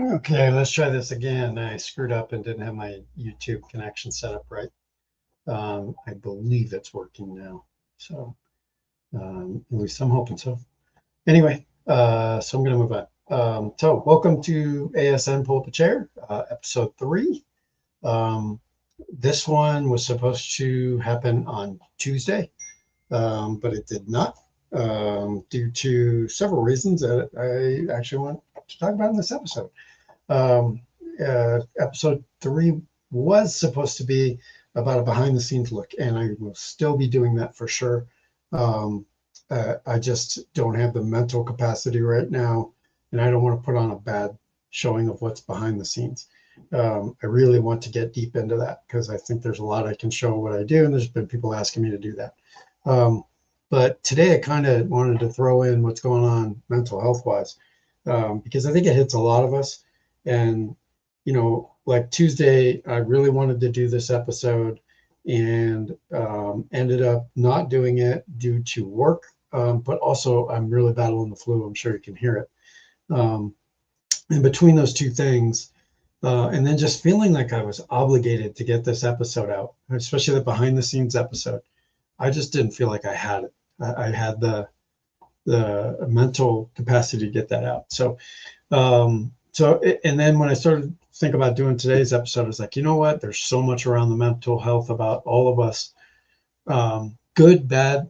Okay, let's try this again. I screwed up and didn't have my YouTube connection set up right. I believe it's working now. So at least I'm hoping so. Anyway, so I'm going to move on. So welcome to ASN Pull Up a Chair, episode 3. This one was supposed to happen on Tuesday, but it did not due to several reasons that I actually want to talk about in this episode. Episode 3 was supposed to be about a behind the scenes look, and I will still be doing that for sure. I just don't have the mental capacity right now, and I don't want to put on a bad showing of what's behind the scenes. I really want to get deep into that because I think there's a lot I can show what I do, and there's been people asking me to do that. But today I kind of wanted to throw in what's going on mental health wise, because I think it hits a lot of us. And, like Tuesday, I really wanted to do this episode and ended up not doing it due to work. But also, I'm really battling the flu. I'm sure you can hear it. And between those two things, and then just feeling like I was obligated to get this episode out, especially the behind the scenes episode, I just didn't feel like I had it. I had the mental capacity to get that out. So, and then when I started to think about doing today's episode, I was like, you know what? There's so much around the mental health about all of us, good, bad,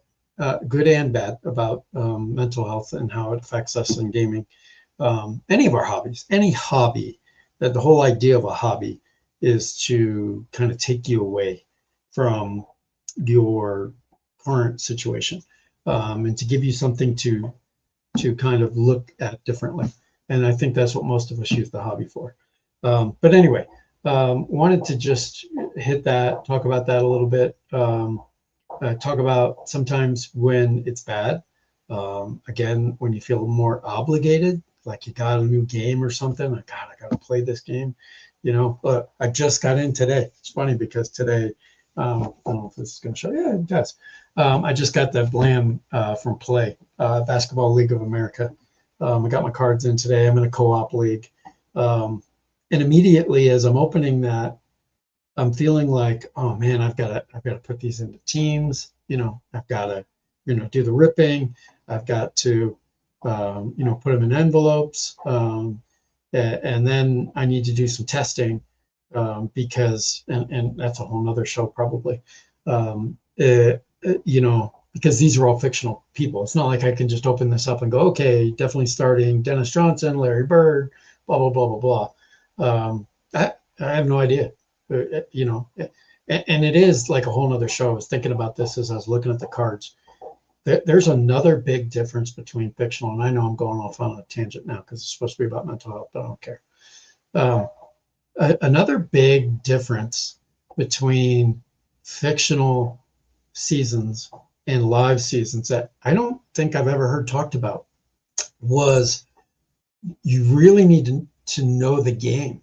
good and bad about mental health and how it affects us in gaming. Any of our hobbies, any hobby, that the whole idea of a hobby is to kind of take you away from your current situation, and to give you something to kind of look at differently. And I think that's what most of us use the hobby for. But anyway, wanted to just hit that, talk about that a little bit, talk about sometimes when it's bad. Again, when you feel more obligated, like you got a new game or something, like, God, I got to play this game. I just got in today. It's funny because today, I don't know if this is going to show. Yeah, it does. I just got the Blam from Play, Basketball League of America. I got my cards in today. I'm in a co-op league. And immediately as I'm opening that, I'm feeling like, oh man, I've got to put these into teams. I've got to, do the ripping. I've got to, put them in envelopes. And then I need to do some testing, because, and that's a whole nother show probably, because these are all fictional people. It's not like I can just open this up and go, okay, definitely starting Dennis Johnson, Larry Bird, blah, blah, blah, blah, blah. I have no idea, and it is like a whole nother show. I was thinking about this as I was looking at the cards. There's another big difference between fictional, and I know I'm going off on a tangent now because it's supposed to be about mental health, but I don't care. Another big difference between fictional seasons and live seasons that I don't think I've ever heard talked about was you really need to know the game.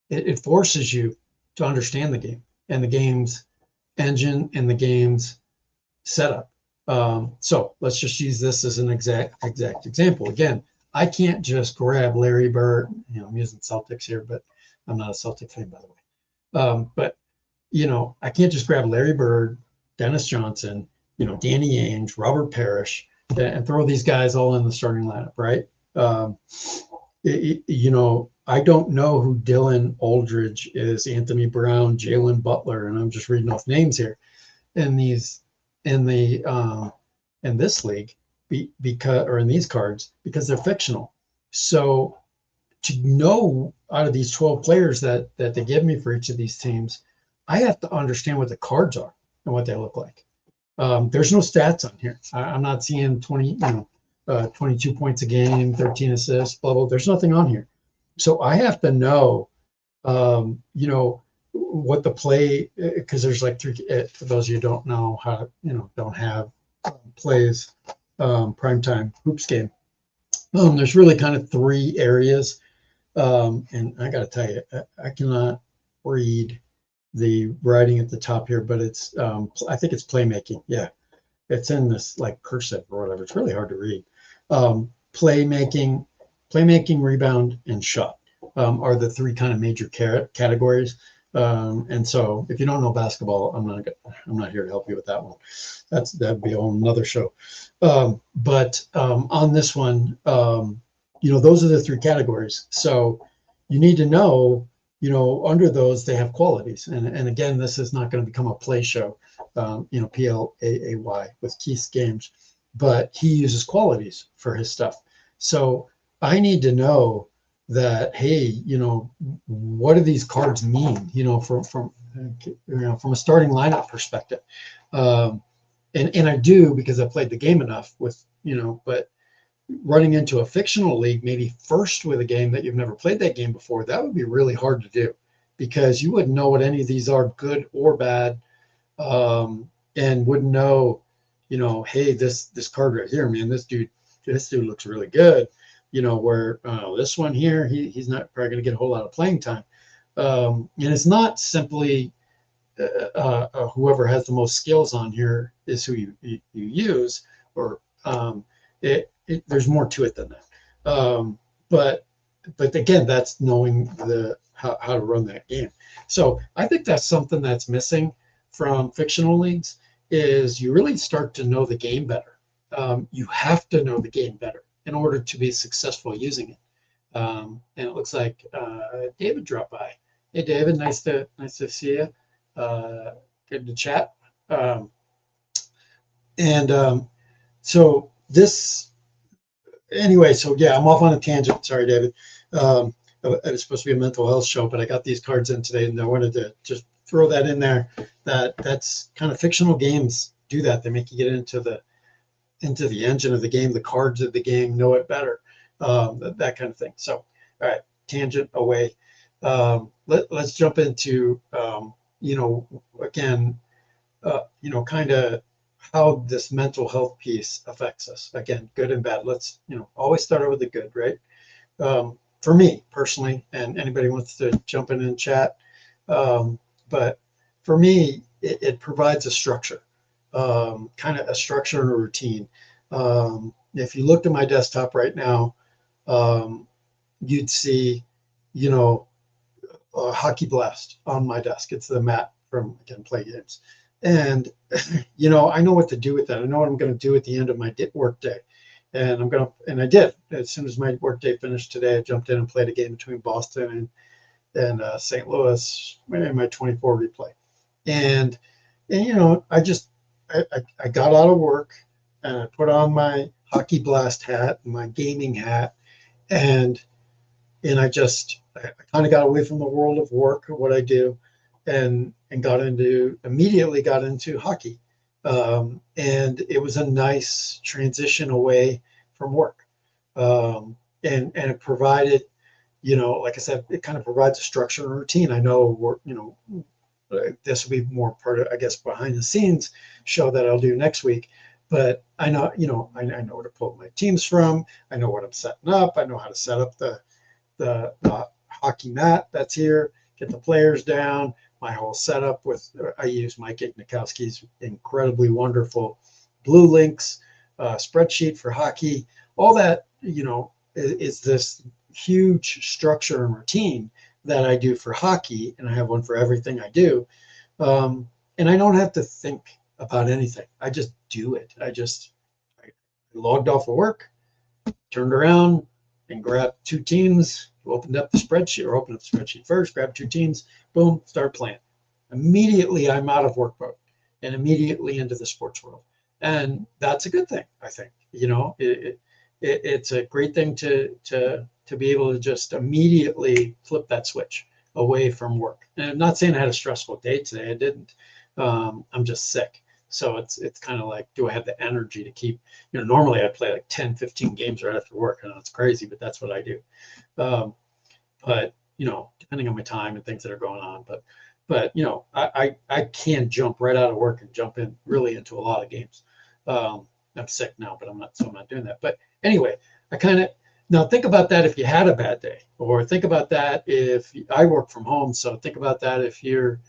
It forces you to understand the game and the game's engine and the game's setup. So let's just use this as an exact example. Again, I can't just grab Larry Bird. I'm using Celtics here, but I'm not a Celtic fan, by the way. But I can't just grab Larry Bird, Dennis Johnson, Danny Ainge, Robert Parrish, and throw these guys all in the starting lineup, right? I don't know who Dylan Aldridge is, Anthony Brown, Jalen Butler, and I'm just reading off names here in this league, or in these cards, because they're fictional. So to know out of these 12 players that they give me for each of these teams, I have to understand what the cards are and what they look like. There's no stats on here. I'm not seeing 22 points a game, 13 assists, blah, blah. There's nothing on here. So I have to know, what the play, because there's like three, for those of you who don't know how, don't have plays, primetime hoops game. There's really kind of 3 areas. And I got to tell you, I cannot read the writing at the top here, but it's, I think it's playmaking. Yeah. It's in this like cursive or whatever. It's really hard to read. Playmaking, rebound, and shot. are the three kind of major categories. And so if you don't know basketball, I'm not here to help you with that one. That'd be a whole another show. But on this one, those are the three categories. So you need to know, under those they have qualities. And again, this is not going to become a play show, PLAAY with Keith's games, but he uses qualities for his stuff. So I need to know that, hey, what do these cards mean, from a starting lineup perspective. And I do, because I played the game enough with, but running into a fictional league, maybe first with a game that you've never played that game before, that would be really hard to do, because you wouldn't know what any of these are, good or bad, and wouldn't know, hey, this card right here, man, this dude looks really good, where this one here, he's not probably going to get a whole lot of playing time. And it's not simply whoever has the most skills on here is who you use, or there's more to it than that. But again, that's knowing how to run that game. So I think that's something that's missing from fictional leagues, is you really start to know the game better. You have to know the game better in order to be successful using it. And it looks like David dropped by. Hey, David, nice to see you. Good to chat. So this, anyway, so yeah, I'm off on a tangent. Sorry, David. It was supposed to be a mental health show, but I got these cards in today, and I wanted to just throw that in there. That's kind of fictional games do that. They make you get into the engine of the game, the cards of the game, know it better, that kind of thing. So, all right, tangent away. Let's jump into, again, kind of how this mental health piece affects us. Again, good and bad. Let's, always start out with the good, right? For me personally, and anybody wants to jump in and chat, but for me, it provides a structure. Kind of a structure and a routine. If you looked at my desktop right now, you'd see, a Hockey Blast on my desk. It's the mat from, again, Play Games. And, I know what to do with that. I know what I'm going to do at the end of my work day. And I did. As soon as my work day finished today, I jumped in and played a game between Boston and St. Louis, in my 24 replay. And I got out of work and I put on my Hockey Blast hat and my gaming hat, and I kind of got away from the world of work, what I do, and immediately got into hockey. And it was a nice transition away from work. And it provided, like I said, it kind of provides a structure and routine. I know this will be more part of, I guess, behind the scenes show that I'll do next week. But I know, I know where to pull my teams from. I know what I'm setting up. I know how to set up the hockey mat that's here, get the players down, my whole setup I use Mike Ignikowski's incredibly wonderful Blue Links spreadsheet for hockey. All that, is this huge structure and routine that I do for hockey, and I have one for everything I do. And I don't have to think about anything. I just do it. I logged off of work, turned around and grabbed two teams, opened up the spreadsheet first, grabbed two teams, boom, start playing. Immediately I'm out of work mode and immediately into the sports world. And that's a good thing, I think. It's a great thing to be able to just immediately flip that switch away from work. And I'm not saying I had a stressful day today. I didn't. I'm just sick. So it's kind of like, do I have the energy to keep, normally I play like 10, 15 games right after work. I know it's crazy, but that's what I do. But, depending on my time and things that are going on, but I can jump right out of work and jump in really into a lot of games. I'm sick now, but I'm not doing that. But anyway, now think about that if you had a bad day, or think about that if I work from home. So think about that if you're,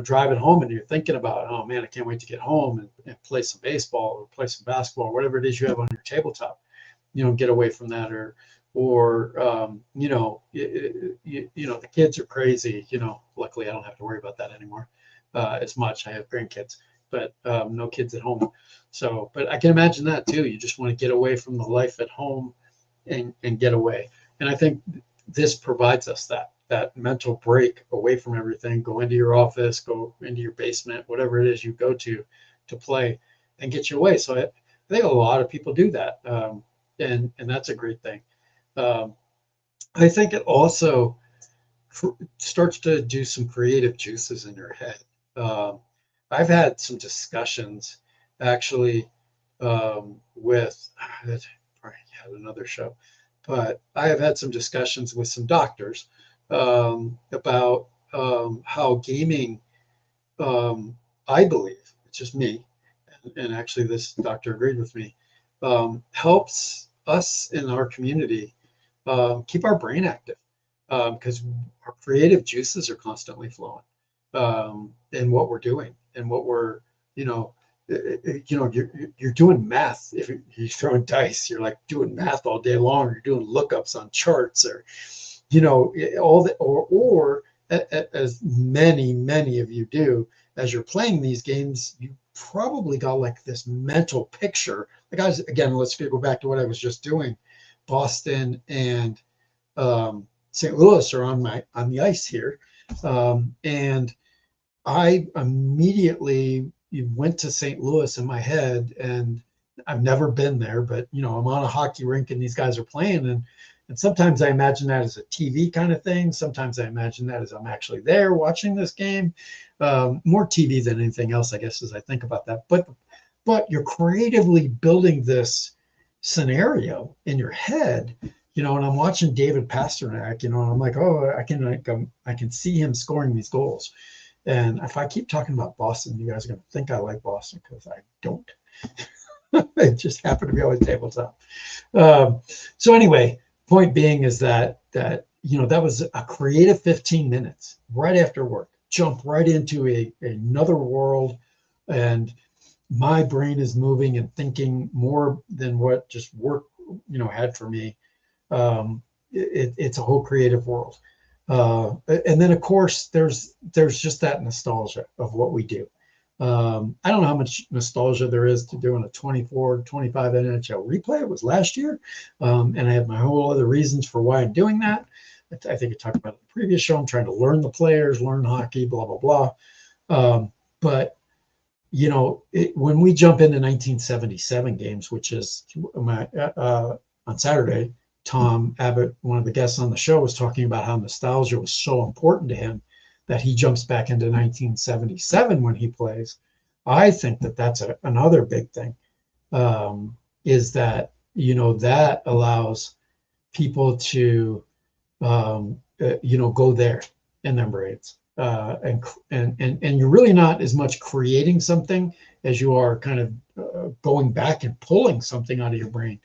driving home and you're thinking about, oh man, I can't wait to get home and play some baseball or play some basketball, or whatever it is you have on your tabletop. get away from that, or the kids are crazy. Luckily I don't have to worry about that anymore as much. I have grandkids, but no kids at home. So, but I can imagine that too. You just want to get away from the life at home and get away. And I think this provides us that mental break away from everything. Go into your office, go into your basement, whatever it is you go to play, and get you away. So I think a lot of people do that, and that's a great thing. I think it also starts to do some creative juices in your head. Um, I've had some discussions actually with probably had another show, but I have had some discussions with some doctors about how gaming, I believe, it's just me, and actually this doctor agreed with me, helps us in our community keep our brain active because our creative juices are constantly flowing in what we're doing and what we're, you know, you're doing math. If you're throwing dice, you're like doing math all day long. You're doing lookups on charts, or all that, or as many of you do, as you're playing these games, you probably got like this mental picture. Like again, let's go back to what I was just doing. Boston and St. Louis are on the ice here, and I immediately went to St. Louis in my head, and I've never been there, but I'm on a hockey rink and these guys are playing, and sometimes I imagine that as a TV kind of thing. Sometimes I imagine that as I'm actually there watching this game. More TV than anything else, I guess, as I think about that. But you're creatively building this scenario in your head, and I'm watching David Pasternak, and I'm like, oh, I can see him scoring these goals. And if I keep talking about Boston, you guys are going to think I like Boston, because I don't. It just happened to be on the tabletop. So anyway, point being is that that was a creative 15 minutes right after work. Jump right into another world, and my brain is moving and thinking more than what just work had for me. It's a whole creative world. And then of course there's just that nostalgia of what we do. I don't know how much nostalgia there is to doing a 24-25 NHL replay. It was last year, and I have my whole other reasons for why I'm doing that. I think I talked about it in the previous show. I'm trying to learn the players, learn hockey, blah blah blah. But when we jump into 1977 games, which is on Saturday, Tom Abbott, one of the guests on the show, was talking about how nostalgia was so important to him that he jumps back into 1977 when he plays. I think that that's another big thing, is that that allows people to go there in their brains, and you're really not as much creating something as you are kind of going back and pulling something out of your brain.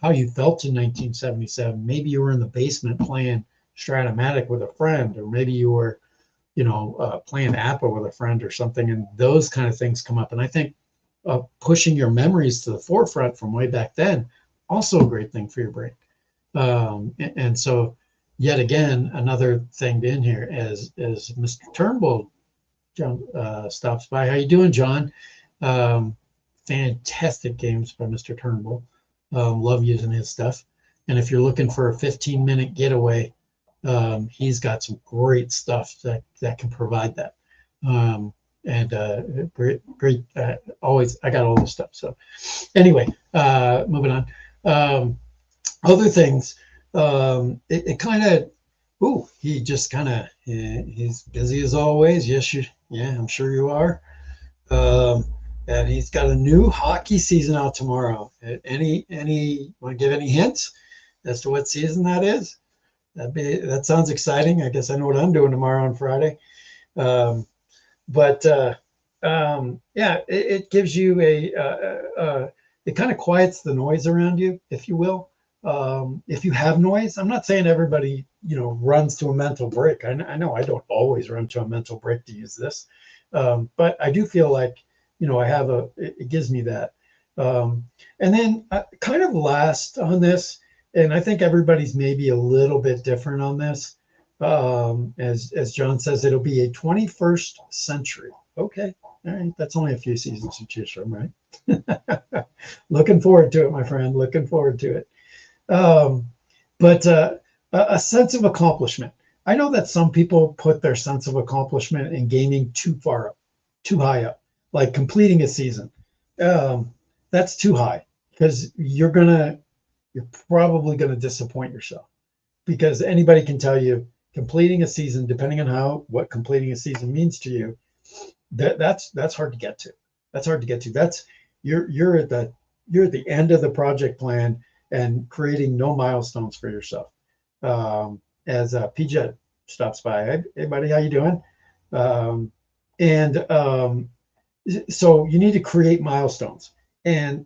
How you felt in 1977. Maybe you were in the basement playing Stratomatic with a friend, or maybe you were, playing APA with a friend or something, and those kind of things come up. And I think pushing your memories to the forefront from way back then, also a great thing for your brain. And so, yet again, another thing in here is Mr. Turnbull John stops by. How you doing, John? Fantastic games by Mr. Turnbull. Love using his stuff. And if you're looking for a 15-minute getaway, he's got some great stuff that can provide that. And great, always, I got all this stuff. So anyway, moving on. Other things, it kind of, he just kind of, he's busy as always. Yes, I'm sure you are. And he's got a new hockey season out tomorrow. Any want to give any hints as to what season that is? That sounds exciting. I guess I know what I'm doing tomorrow on Friday. Yeah, it gives you it kind of quiets the noise around you, if you will. If you have noise, I'm not saying everybody runs to a mental break. I know I don't always run to a mental break to use this, but I do feel like I have it gives me that. And then kind of last on this, and I think everybody's maybe a little bit different on this. As John says, it'll be a 21st century. Okay, all right, that's only a few seasons to choose from, right? Looking forward to it, my friend. Looking forward to it. But a sense of accomplishment. I know that some people put their sense of accomplishment in gaming too far up, too high up, like completing a season. That's too high because you're probably gonna disappoint yourself, because anybody can tell you completing a season, depending on what completing a season means to you, that's hard to get to. That's hard to get to. That's you're at the end of the project plan and creating no milestones for yourself. As PJ stops by, hey buddy, how you doing? And so you need to create milestones. And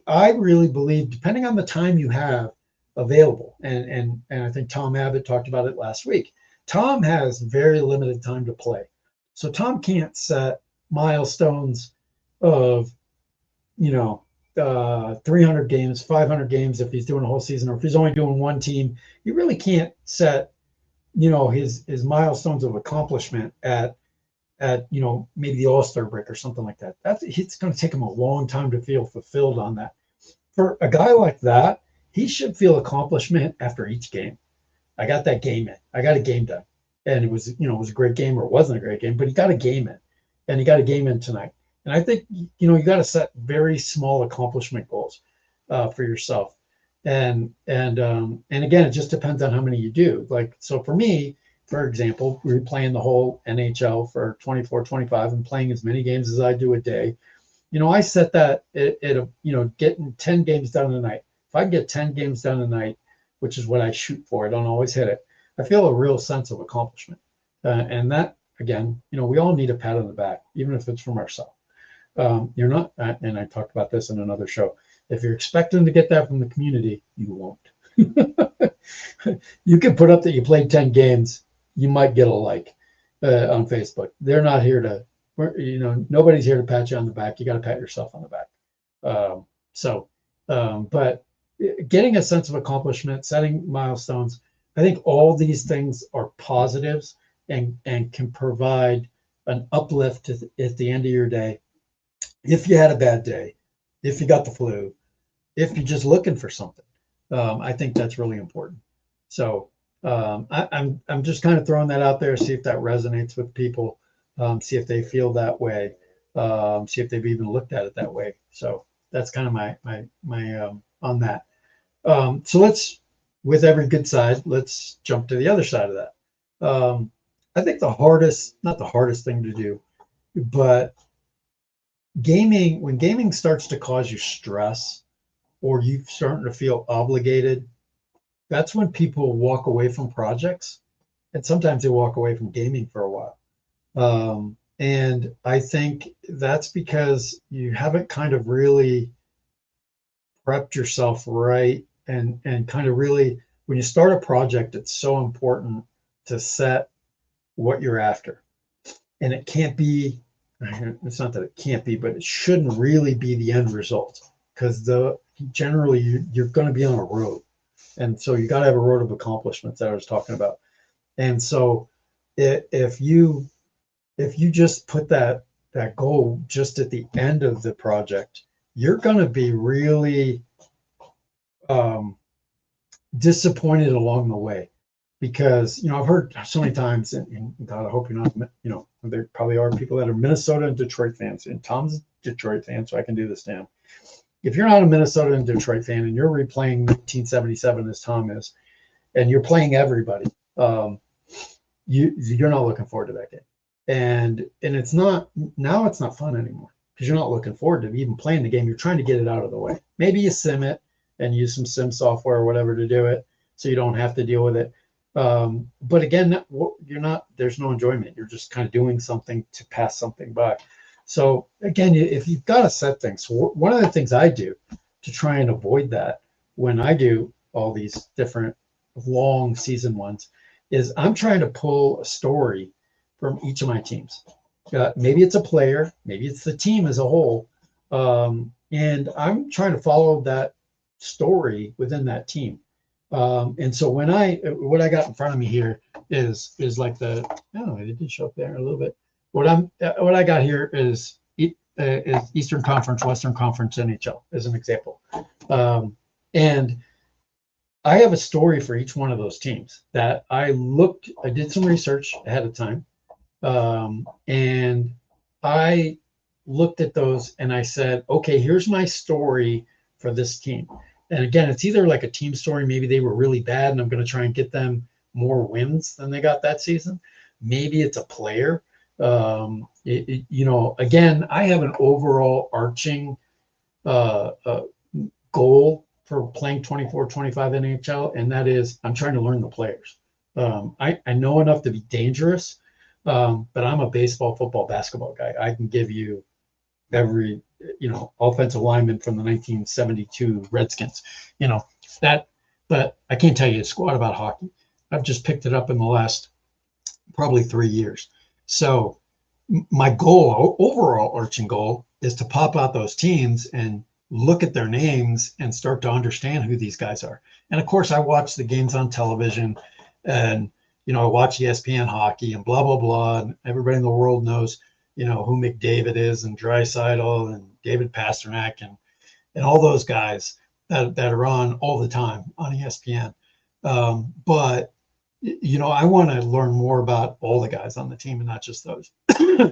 I really believe, depending on the time you have available, and I think Tom Abbott talked about it last week. Tom has very limited time to play, so Tom can't set milestones of 300 games, 500 games if he's doing a whole season, or if he's only doing one team. He really can't set his milestones of accomplishment at maybe the All-Star break or something like that. It's going to take him a long time to feel fulfilled on that. For a guy like that, he should feel accomplishment after each game. I got that game in. I got a game done. And it was a great game, or it wasn't a great game, but he got a game in. And he got a game in tonight. And I think, you got to set very small accomplishment goals for yourself. And again, it just depends on how many you do. Like, so for me, for example, we were playing the whole NHL for 24-25 and playing as many games as I do a day. I set that at getting 10 games done a night. If I can get 10 games done a night, which is what I shoot for, I don't always hit it, I feel a real sense of accomplishment. And that, again, we all need a pat on the back, even if it's from ourselves. You're not, and I talked about this in another show, if you're expecting to get that from the community, you won't. You can put up that you played 10 games, you might get a like on Facebook. They're not here to, nobody's here to pat you on the back. You got to pat yourself on the back. But getting a sense of accomplishment, setting milestones, I think all these things are positives and can provide an uplift at the end of your day. If you had a bad day, if you got the flu, if you're just looking for something, I think that's really important. So I'm just kind of throwing that out there, see if that resonates with people, see if they feel that way, see if they've even looked at it that way. So that's kind of my on that. So with every good side, let's jump to the other side of that. I think not the hardest thing to do, but when gaming starts to cause you stress, or you starting to feel obligated, that's when people walk away from projects, and sometimes they walk away from gaming for a while. And I think that's because you haven't kind of really prepped yourself right, and kind of really, when you start a project, it's so important to set what you're after. And it can't be, it's not that it can't be, but it shouldn't really be the end result, because generally you're going to be on a road. And so you got to have a road of accomplishments that I was talking about. And so if you just put that goal just at the end of the project, you're going to be really disappointed along the way, because I've heard so many times, and God, I hope you're not, there probably are people that are Minnesota and Detroit fans, and Tom's a Detroit fan, so I can do this to him. If you're not a Minnesota and Detroit fan and you're replaying 1977 as Tom is, and you're playing everybody, you're not looking forward to that game. And it's not fun anymore, because you're not looking forward to even playing the game. You're trying to get it out of the way. Maybe you sim it and use some sim software or whatever to do it, so you don't have to deal with it. But again, there's no enjoyment. You're just kind of doing something to pass something by. So again, if you've got to set things, one of the things I do to try and avoid that when I do all these different long season ones is I'm trying to pull a story from each of my teams. Maybe it's a player, maybe it's the team as a whole, And I'm trying to follow that story within that team. And so what I got in front of me here is like oh, it did show up there a little bit. What I got here is Eastern Conference, Western Conference NHL as an example. And I have a story for each one of those teams that I did some research ahead of time. And I looked at those and I said, okay, here's my story for this team. And again, it's either like a team story, maybe they were really bad and I'm going to try and get them more wins than they got that season. Maybe it's a player. Again, I have an overall arching goal for playing 24-25 NHL, and that is I'm trying to learn the players. I know enough to be dangerous, but I'm a baseball, football, basketball guy. I can give you every offensive lineman from the 1972 Redskins, but I can't tell you a squat about hockey. I've just picked it up in the last probably 3 years. So my overall arching goal, is to pop out those teams and look at their names and start to understand who these guys are. And of course, I watch the games on television, and I watch ESPN hockey and blah blah blah, and everybody in the world knows who McDavid is and Draisaitl and David Pastrnak and all those guys that are on all the time on ESPN. But I want to learn more about all the guys on the team and not just those.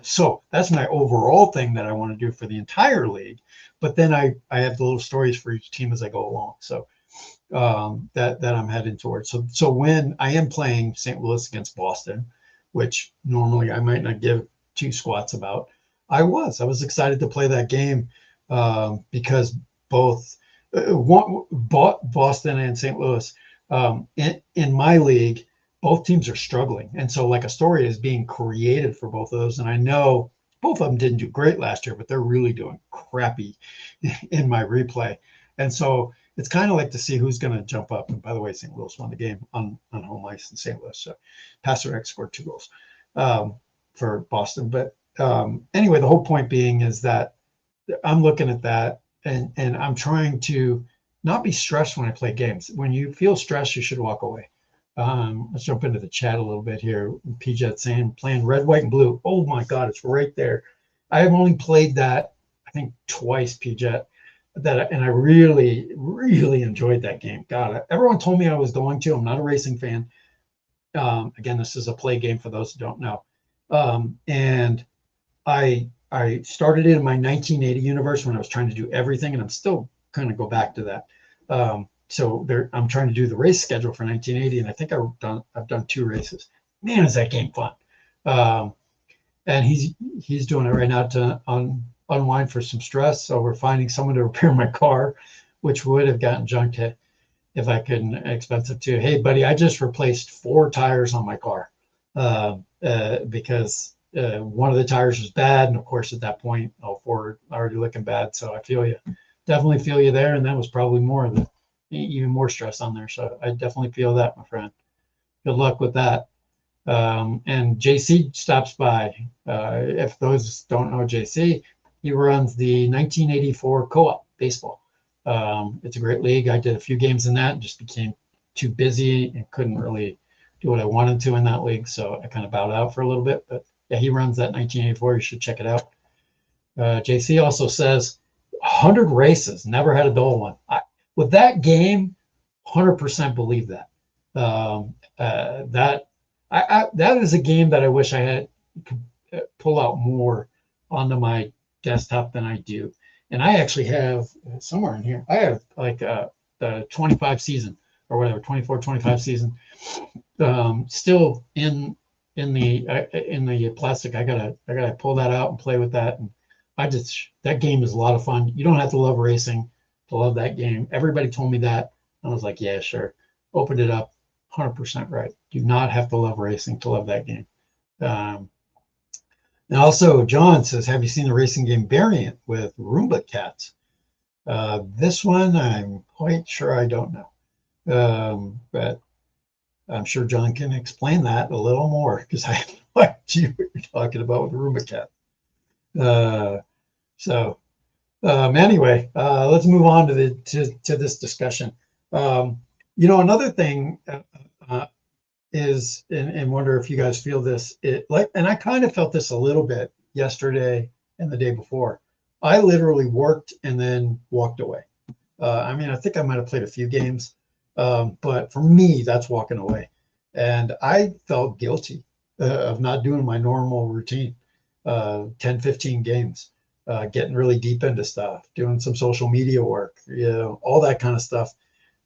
So that's my overall thing that I want to do for the entire league. But then I have the little stories for each team as I go along. So that I'm heading towards. So when I am playing St. Louis against Boston, which normally I might not give two squats about, I was excited to play that game because both Boston and St. Louis in my league, both teams are struggling. And so like a story is being created for both of those. And I know both of them didn't do great last year, but they're really doing crappy in my replay. And so it's kind of like to see who's going to jump up. And by the way, St. Louis won the game on home ice in St. Louis. So Pastrnak scored 2 goals for Boston. But anyway, the whole point being is that I'm looking at that and I'm trying to not be stressed when I play games. When you feel stressed, you should walk away. Let's jump into the chat a little bit here. PJet saying playing red, white, and blue. Oh my God, it's right there. I have only played that, I think, twice, PJet. And I really, really enjoyed that game. God, everyone told me I was going to. I'm not a racing fan. Again, this is a play game for those who don't know. And I started it in my 1980 universe when I was trying to do everything, and I'm still kind of go back to that. So I'm trying to do the race schedule for 1980, and I think I've done 2 races. Man, is that game fun! And he's doing it right now to unwind for some stress. So we're finding someone to repair my car, which would have gotten junked if I couldn't. Expensive too. Hey, buddy, I just replaced 4 tires on my car because one of the tires was bad, and of course at that point all 4 are already looking bad. So I feel you, definitely feel you there, and that was probably more of even more stress on there. So I definitely feel that, my friend. Good luck with that. And JC stops by. If those don't know JC, he runs the 1984 co-op baseball. It's a great league. I did a few games in that and just became too busy and couldn't really do what I wanted to in that league. So I kind of bowed out for a little bit. But yeah, he runs that 1984. You should check it out. JC also says 100 races, never had a dull one. With that game, 100% believe that. That is a game that I wish I had could pull out more onto my desktop than I do. And I actually have somewhere in here, I have like the 25 season or whatever, 24-25 season, still in the plastic. I gotta pull that out and play with that. And that game is a lot of fun. You don't have to love racing to love that game. Everybody told me that. I was like, yeah, sure. Opened it up, 100% right. Do not have to love racing to love that game. And also, John says, have you seen the racing game variant with Roomba cats? This one, I'm quite sure I don't know. But I'm sure John can explain that a little more because I have no idea what you're talking about with Roomba cat. Anyway, let's move on to to this discussion. Um, another thing uh, is, and wonder if you guys feel this, and I kind of felt this a little bit yesterday and the day before. I literally worked and then walked away. I mean, I think I might have played a few games, but for me, that's walking away. And I felt guilty of not doing my normal routine, 10, 15 games, getting really deep into stuff, doing some social media work, all that kind of stuff.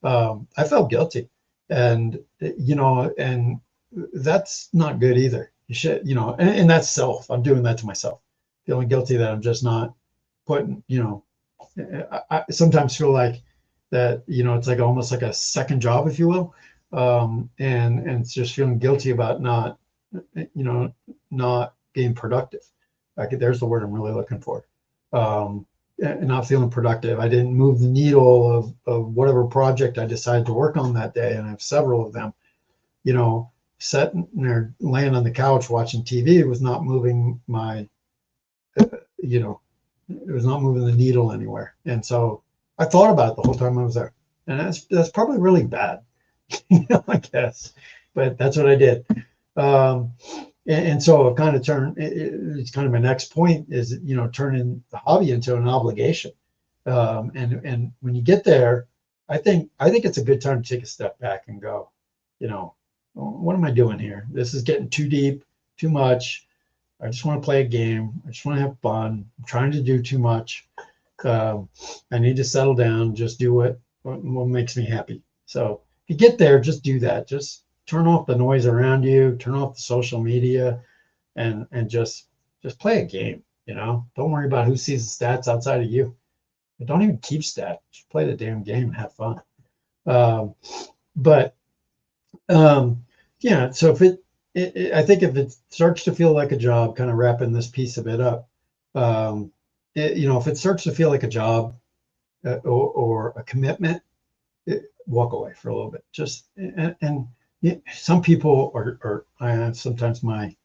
I felt guilty. And, and that's not good either. You should, and that's self. I'm doing that to myself, feeling guilty that I'm just not putting, I sometimes feel like that, it's like almost like a second job, if you will. And it's just feeling guilty about not being productive. There's the word I'm really looking for. And not feeling productive. I didn't move the needle of whatever project I decided to work on that day. And I have several of them, sitting there laying on the couch watching TV. It was not moving it was not moving the needle anywhere. And so I thought about it the whole time I was there. And that's probably really bad, I guess. But that's what I did. Um, and so it kind of it's kind of my next point is, turning the hobby into an obligation. And when you get there, I think it's a good time to take a step back and go, what am I doing here? This is getting too deep, too much. I just want to play a game. I just want to have fun. I'm trying to do too much. I need to settle down, just do what makes me happy. So if you get there, just do that. Just turn off the noise around you, turn off the social media, and just play a game. Don't worry about who sees the stats outside of you. But don't even keep stats. Just play the damn game and have fun. But yeah, so if I think if it starts to feel like a job, kind of wrapping this piece of it up, if it starts to feel like a job or a commitment, walk away for a little bit. And some people are sometimes I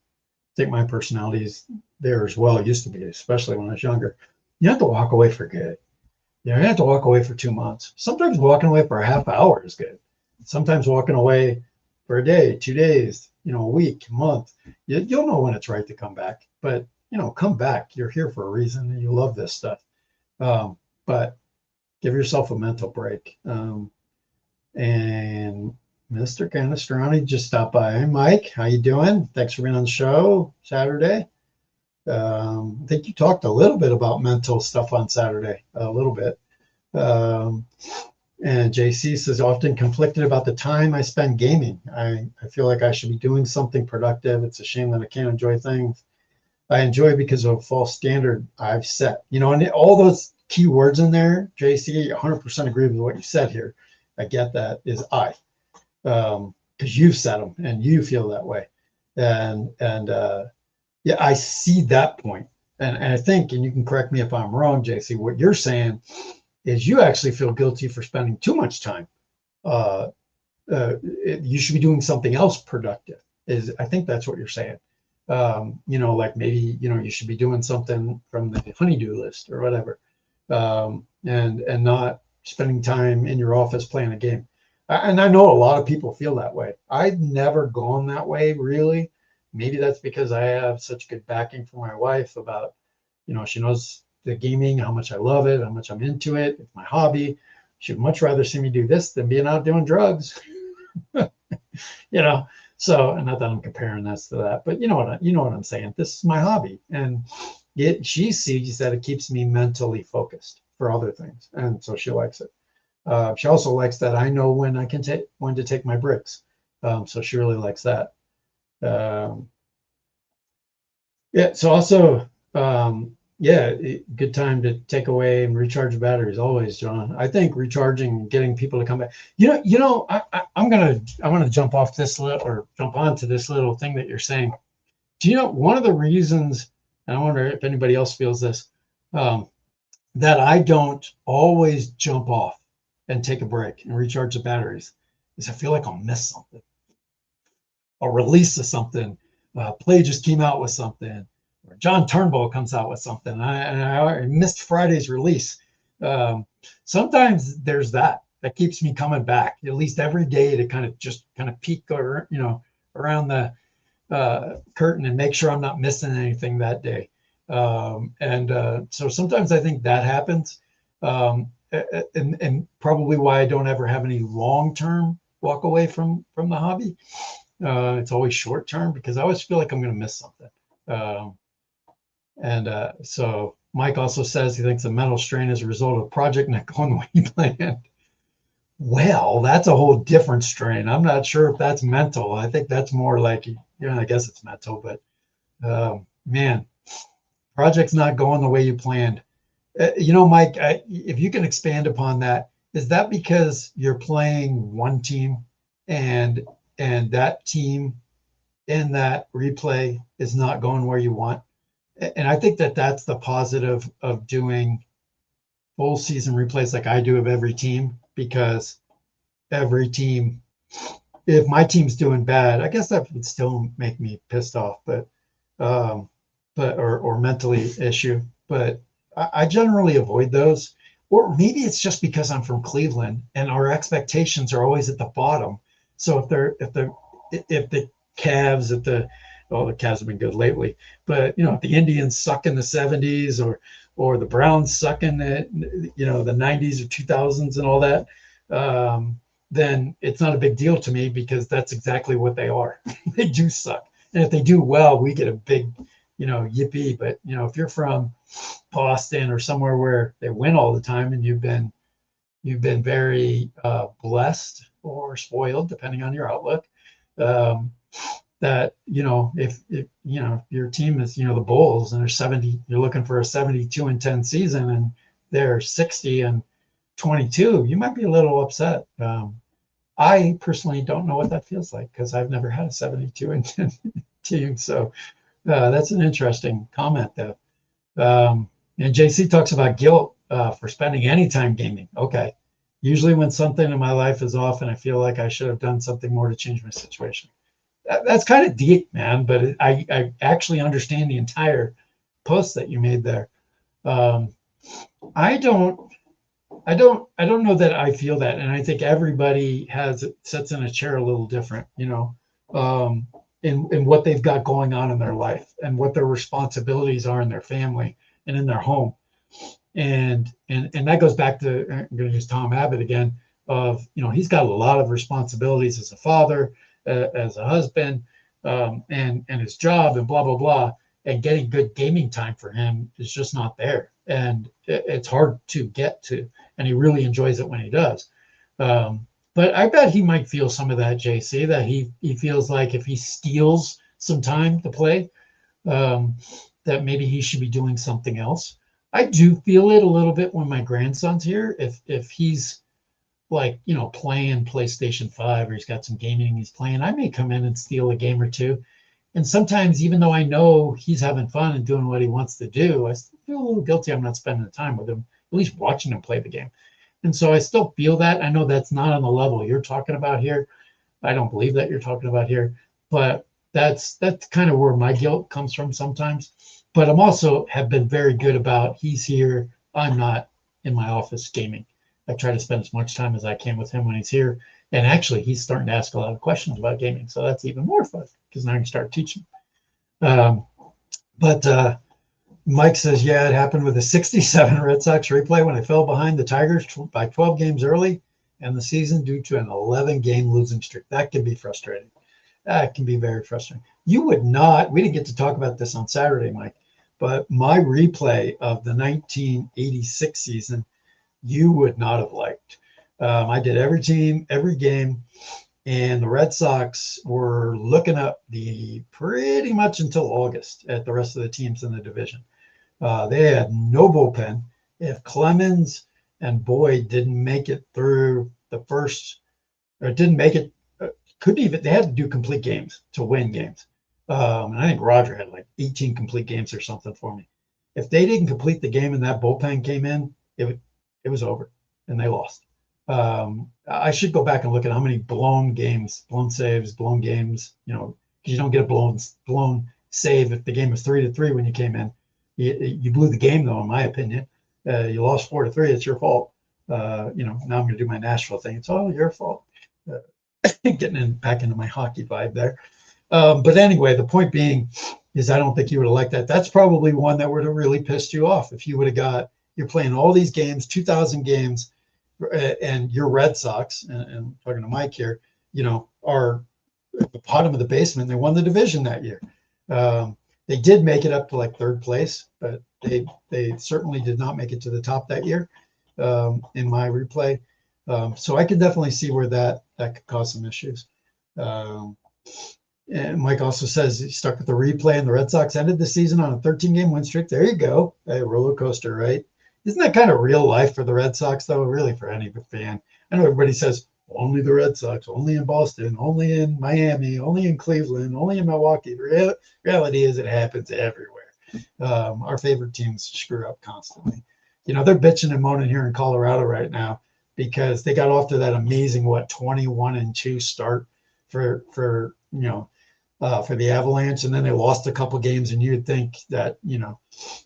think my personality is there as well. It used to be, especially when I was younger. You have to walk away for good. You have to walk away for 2 months. Sometimes walking away for a half hour is good. Sometimes walking away for a day, 2 days, a week, a month. You'll know when it's right to come back. But come back. You're here for a reason, and you love this stuff. But give yourself a mental break. And Mr. Canestrani just stopped by. Hey, Mike, how you doing? Thanks for being on the show Saturday. I think you talked a little bit about mental stuff on Saturday, a little bit. And JC says, often conflicted about the time I spend gaming. I feel like I should be doing something productive. It's a shame that I can't enjoy things I enjoy because of a false standard I've set. And all those key words in there, JC, 100% agree with what you said here. I get that is because you've set them and you feel that way. And yeah, I see that point. And I think, and you can correct me if I'm wrong, JC, what you're saying is you actually feel guilty for spending too much time. You should be doing something else productive. I think that's what you're saying. Like maybe, you should be doing something from the honey-do list or whatever, and not spending time in your office playing a game. And I know a lot of people feel that way. I've never gone that way, really. Maybe that's because I have such good backing from my wife about, she knows the gaming, how much I love it, how much I'm into it. It's my hobby. She'd much rather see me do this than being out doing drugs. So, and not that I'm comparing this to that, but you know what I'm saying. This is my hobby, and she sees that it keeps me mentally focused for other things, and so she likes it. She also likes that I know when to take my breaks. So she really likes that. Yeah. So also, good time to take away and recharge the batteries always, John. I think recharging, getting people to come back. I want to jump off this or jump onto this little thing that you're saying. Do you know one of the reasons, and I wonder if anybody else feels this, that I don't always jump off and take a break and recharge the batteries is I feel like I'll miss something. A release of something. Play just came out with something, or John Turnbull comes out with something, and I missed Friday's release. Sometimes there's that keeps me coming back at least every day to kind of peek or around the curtain and make sure I'm not missing anything that day. So sometimes I think that happens, and probably why I don't ever have any long-term walk away from the hobby. It's always short-term because I always feel like I'm going to miss something. So Mike also says he thinks the mental strain is a result of project not going the way he planned. Well, that's a whole different strain. I'm not sure if that's mental. I think that's more like, I guess it's mental, but man, project's not going the way you planned. Mike, if you can expand upon that, is that because you're playing one team and that team in that replay is not going where you want? And I think that's the positive of doing full season replays like I do of every team, because every team, if my team's doing bad, I guess that would still make me pissed off, but or mentally issue. But I generally avoid those. Or maybe it's just because I'm from Cleveland and our expectations are always at the bottom. So if the Cavs the Cavs have been good lately, but if the Indians suck in the 70s or the Browns suck in the the 90s or 2000s and all that, then it's not a big deal to me because that's exactly what they are. They do suck. And if they do well, we get a big, yippee. But, if you're from Boston or somewhere where they win all the time and you've been very blessed or spoiled, depending on your outlook, that, if your team is, the Bulls and they're 70, you're looking for a 72-10 season and they're 60-22, you might be a little upset. I personally don't know what that feels like because I've never had a 72-10 team. So that's an interesting comment though. And JC talks about guilt for spending any time gaming. Okay. Usually when something in my life is off and I feel like I should have done something more to change my situation. That's kind of deep, man, but I actually understand the entire post that you made there. I don't know that I feel that, and I think everybody sits in a chair a little different, in what they've got going on in their life and what their responsibilities are in their family and in their home, and that goes back to, I'm going to use Tom Abbott again, of he's got a lot of responsibilities as a father, as a husband, and his job and blah blah blah, and getting good gaming time for him is just not there, and it's hard to get to. And he really enjoys it when he does. But I bet he might feel some of that, JC, that he feels like if he steals some time to play, that maybe he should be doing something else. I do feel it a little bit when my grandson's here. If he's like, playing PlayStation 5 or he's got some gaming he's playing, I may come in and steal a game or two. And sometimes, even though I know he's having fun and doing what he wants to do, I still feel a little guilty I'm not spending the time with him, at least watching him play the game. And so I still feel that. I know that's not on the level you're talking about here. I don't believe that you're talking about here, but that's kind of where my guilt comes from sometimes. But I'm also have been very good about, he's here, I'm not in my office gaming. I try to spend as much time as I can with him when he's here. And actually, he's starting to ask a lot of questions about gaming. So that's even more fun because now I can start teaching. But Mike says, yeah, it happened with the 67 Red Sox replay when I fell behind the Tigers by 12 games early in the season due to an 11-game losing streak. That can be frustrating. That can be very frustrating. You would not, we didn't get to talk about this on Saturday, Mike, but my replay of the 1986 season, you would not have liked. I did every team, every game, and the Red Sox were looking up pretty much until August at the rest of the teams in the division. They had no bullpen. If Clemens and Boyd didn't make it through the first, or didn't make it, they had to do complete games to win games. And I think Roger had like 18 complete games or something for me. If they didn't complete the game and that bullpen came in, it was over and they lost. I should go back and look at how many blown games, blown saves, blown games, because you don't get a blown save if the game was 3-3 when you came in. You blew the game, though, in my opinion. You lost 4-3. It's your fault. Now I'm going to do my Nashville thing. It's all your fault. Getting back into my hockey vibe there. But anyway, the point being is I don't think you would have liked that. That's probably one that would have really pissed you off if you would have you're playing all these games, 2,000 games, and your Red Sox, and talking to Mike here, are at the bottom of the basement. They won the division that year. They did make it up to like third place, but they certainly did not make it to the top that year in my replay. So I could definitely see where that could cause some issues. And Mike also says he stuck with the replay, and the Red Sox ended the season on a 13-game win streak. There you go. A roller coaster, right? Isn't that kind of real life for the Red Sox, though? Really, for any fan. I know everybody says, only the Red Sox, only in Boston, only in Miami, only in Cleveland, only in Milwaukee. The reality is it happens everywhere. Our favorite teams screw up constantly. They're bitching and moaning here in Colorado right now because they got off to that amazing, 21-2 start for the Avalanche, and then they lost a couple games, and you'd think that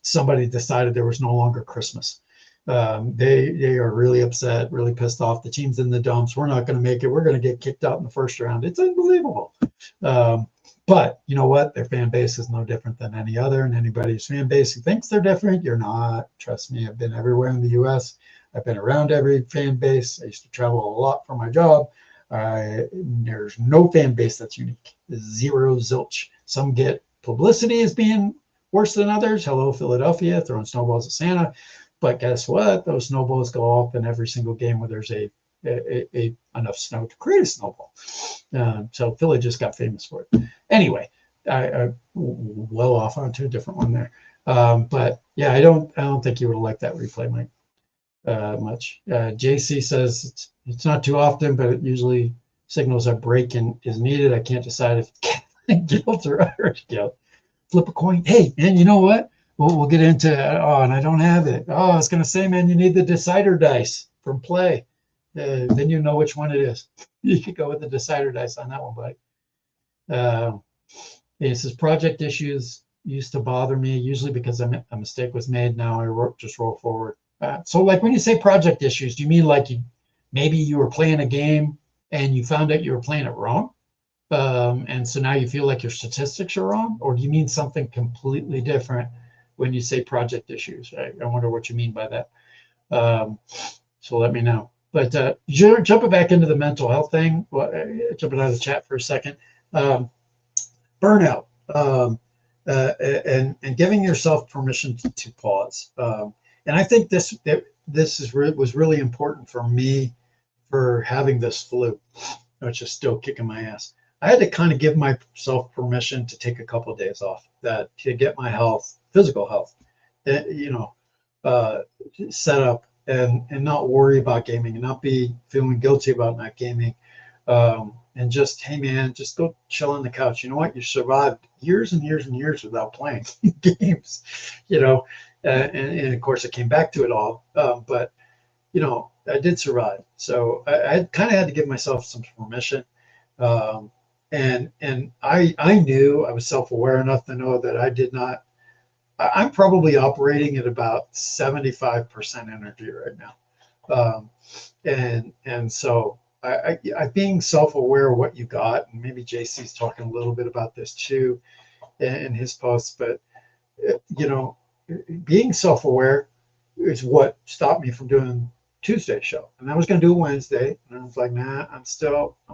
somebody decided there was no longer Christmas. They are really upset, really pissed off. The team's in the dumps. We're not going to make it. We're going to get kicked out in the first round. It's unbelievable. But you know what? Their fan base is no different than any other, and anybody's fan base who thinks they're different, you're not. Trust me, I've been everywhere in the U.S. I've been around every fan base. I used to travel a lot for my job. There's no fan base that's unique. Zero, zilch. Some get publicity as being worse than others. Hello, Philadelphia, throwing snowballs at Santa. But guess what? Those snowballs go off in every single game where there's enough snow to create a snowball. So Philly just got famous for it. Anyway, I well off onto a different one there. But yeah, I don't think you would have liked that replay, Mike, much. JC says it's not too often, but it usually signals a break is needed. I can't decide if guilt or Irish guilt. Flip a coin. Hey, man, you know what? We'll get into and I don't have it. I was going to say, man, you need the decider dice from Play. Then you know which one it is. You could go with the decider dice on that one, buddy. It says project issues used to bother me, usually because a mistake was made. Now I just roll forward. So like when you say project issues, do you mean like maybe you were playing a game and you found out you were playing it wrong? And so now you feel like your statistics are wrong? Or do you mean something completely different when you say project issues? I wonder what you mean by that. So let me know. But jumping back into the mental health thing, jumping out of the chat for a second, burnout and giving yourself permission to pause. And I think this was really important for me for having this flu, which is still kicking my ass. I had to kind of give myself permission to take a couple of days off, to get my health, physical health, set up and not worry about gaming and not be feeling guilty about not gaming. And just, hey man, just go chill on the couch. You know what? You survived years and years and years without playing games, and of course I came back to it all. But I did survive. So I kind of had to give myself some permission. And I knew, I was self-aware enough to know that I'm probably operating at about 75% energy right now. And so I being self-aware of what you got, and maybe JC's talking a little bit about this too in his posts, but being self-aware is what stopped me from doing Tuesday show. And I was going to do a Wednesday, and I was like, nah, I'm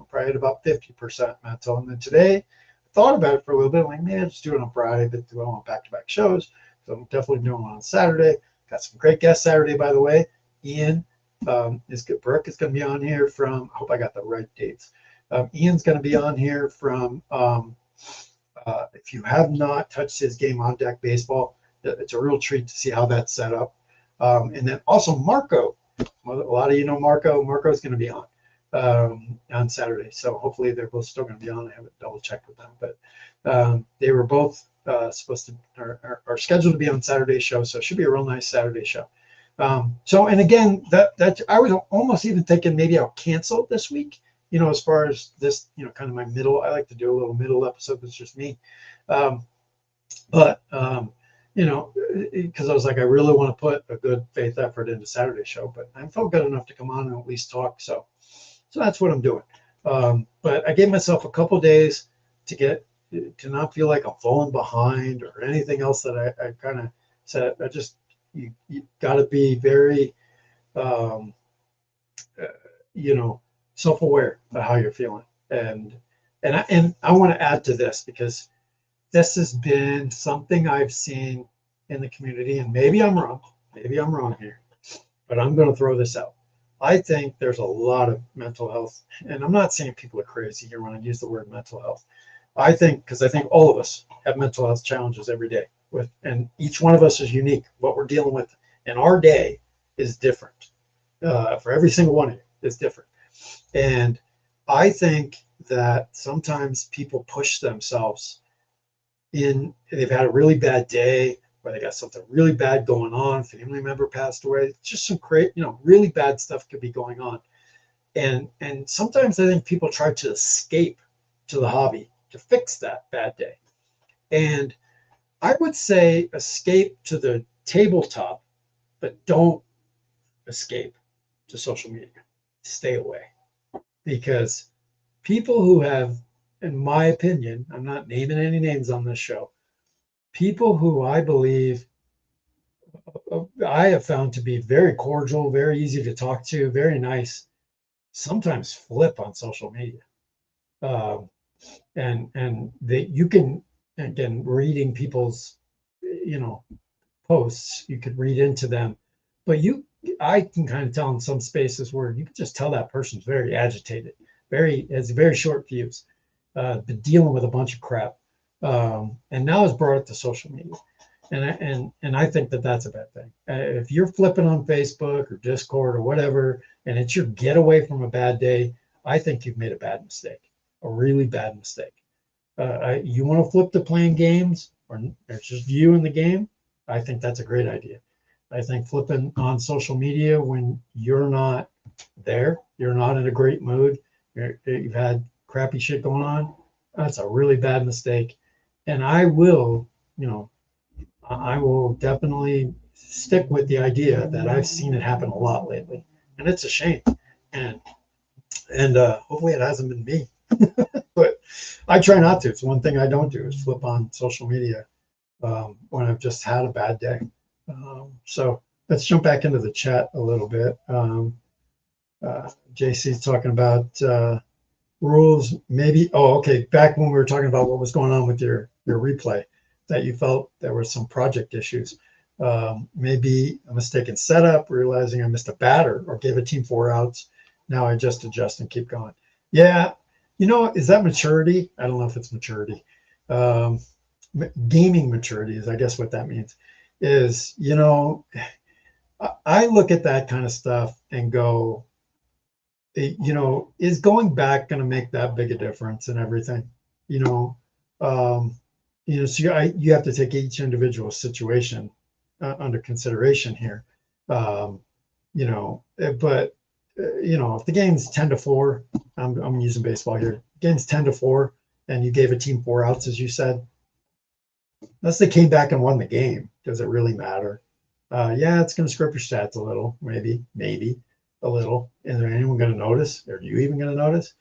probably at about 50% mental. And then today I thought about it for a little bit. I'm like, man, just do it on Friday, but I want back-to-back shows. So I'm definitely doing one on Saturday. Got some great guests Saturday, by the way. Ian is good. Brooke is going to be on here from, I hope I got the right dates. Ian's going to be on here from, if you have not touched his game On Deck Baseball, it's a real treat to see how that's set up. And then also Marco. A lot of you know Marco. Marco's going to be on Saturday. So hopefully they're both still going to be on. I haven't double checked with them, but they were both supposed to are scheduled to be on Saturday's show. So it should be a real nice Saturday show. So, and again, that I was almost even thinking maybe I'll cancel this week, as far as this, kind of my middle. I like to do a little middle episode that's just me. But you know, because I was like, I really want to put a good faith effort into Saturday show, but I felt good enough to come on and at least talk. So that's what I'm doing. But I gave myself a couple days to get to not feel like I'm falling behind or anything else that I kind of said. I just you got to be very um, uh, you know, self-aware of how you're feeling. And I want to add to this because this has been something I've seen in the community, and maybe I'm wrong here, but I'm going to throw this out. I think there's a lot of mental health, and I'm not saying people are crazy here when I use the word mental health. I think because I think all of us have mental health challenges every day, and each one of us is unique. What we're dealing with in our day is different. For every single one of you is different, and I think that sometimes people push themselves in. They've had a really bad day, or they got something really bad going on. Family member passed away. Just some great, really bad stuff could be going on, and sometimes I think people try to escape to the hobby to fix that bad day. And I would say escape to the tabletop, but don't escape to social media. Stay away because people who have, in my opinion, I'm not naming any names on this show, people who I believe I have found to be very cordial, very easy to talk to, very nice, sometimes flip on social media. Um, and they, you can, again, reading people's, you know, posts, you could read into them, but I can kind of tell in some spaces where you can just tell that person's very agitated, has a very short fuse, been dealing with a bunch of crap, and now has brought it to social media. And I think that that's a bad thing. If you're flipping on Facebook or Discord or whatever, and it's your getaway from a bad day, I think you've made a bad mistake, a really bad mistake. You want to flip to playing games, or it's just you in the game, I think that's a great idea. I think flipping on social media when you're not there, you're not in a great mood, you've had crappy shit going on, that's a really bad mistake. And I will definitely stick with the idea that I've seen it happen a lot lately, and it's a shame. And hopefully it hasn't been me, but I try not to. It's one thing I don't do is flip on social media when I've just had a bad day. So let's jump back into the chat a little bit. JC's talking about rules, maybe. Oh, okay. Back when we were talking about what was going on with your replay, that you felt there were some project issues. Maybe a mistaken setup, realizing I missed a batter or gave a team 4 outs. Now I just adjust and keep going. Yeah, is that maturity? I don't know if it's maturity. Gaming maturity is, I guess, what that means. Is I look at that kind of stuff and go, is going back going to make that big a difference in everything? You know, um, so you have to take each individual situation under consideration here. Um, but if the game's 10-4, I'm using baseball here. Game's 10-4, and you gave a team 4 outs, as you said. Unless they came back and won the game, does it really matter? Yeah, it's going to screw up your stats a little, maybe a little. Is there anyone going to notice? Are you even going to notice?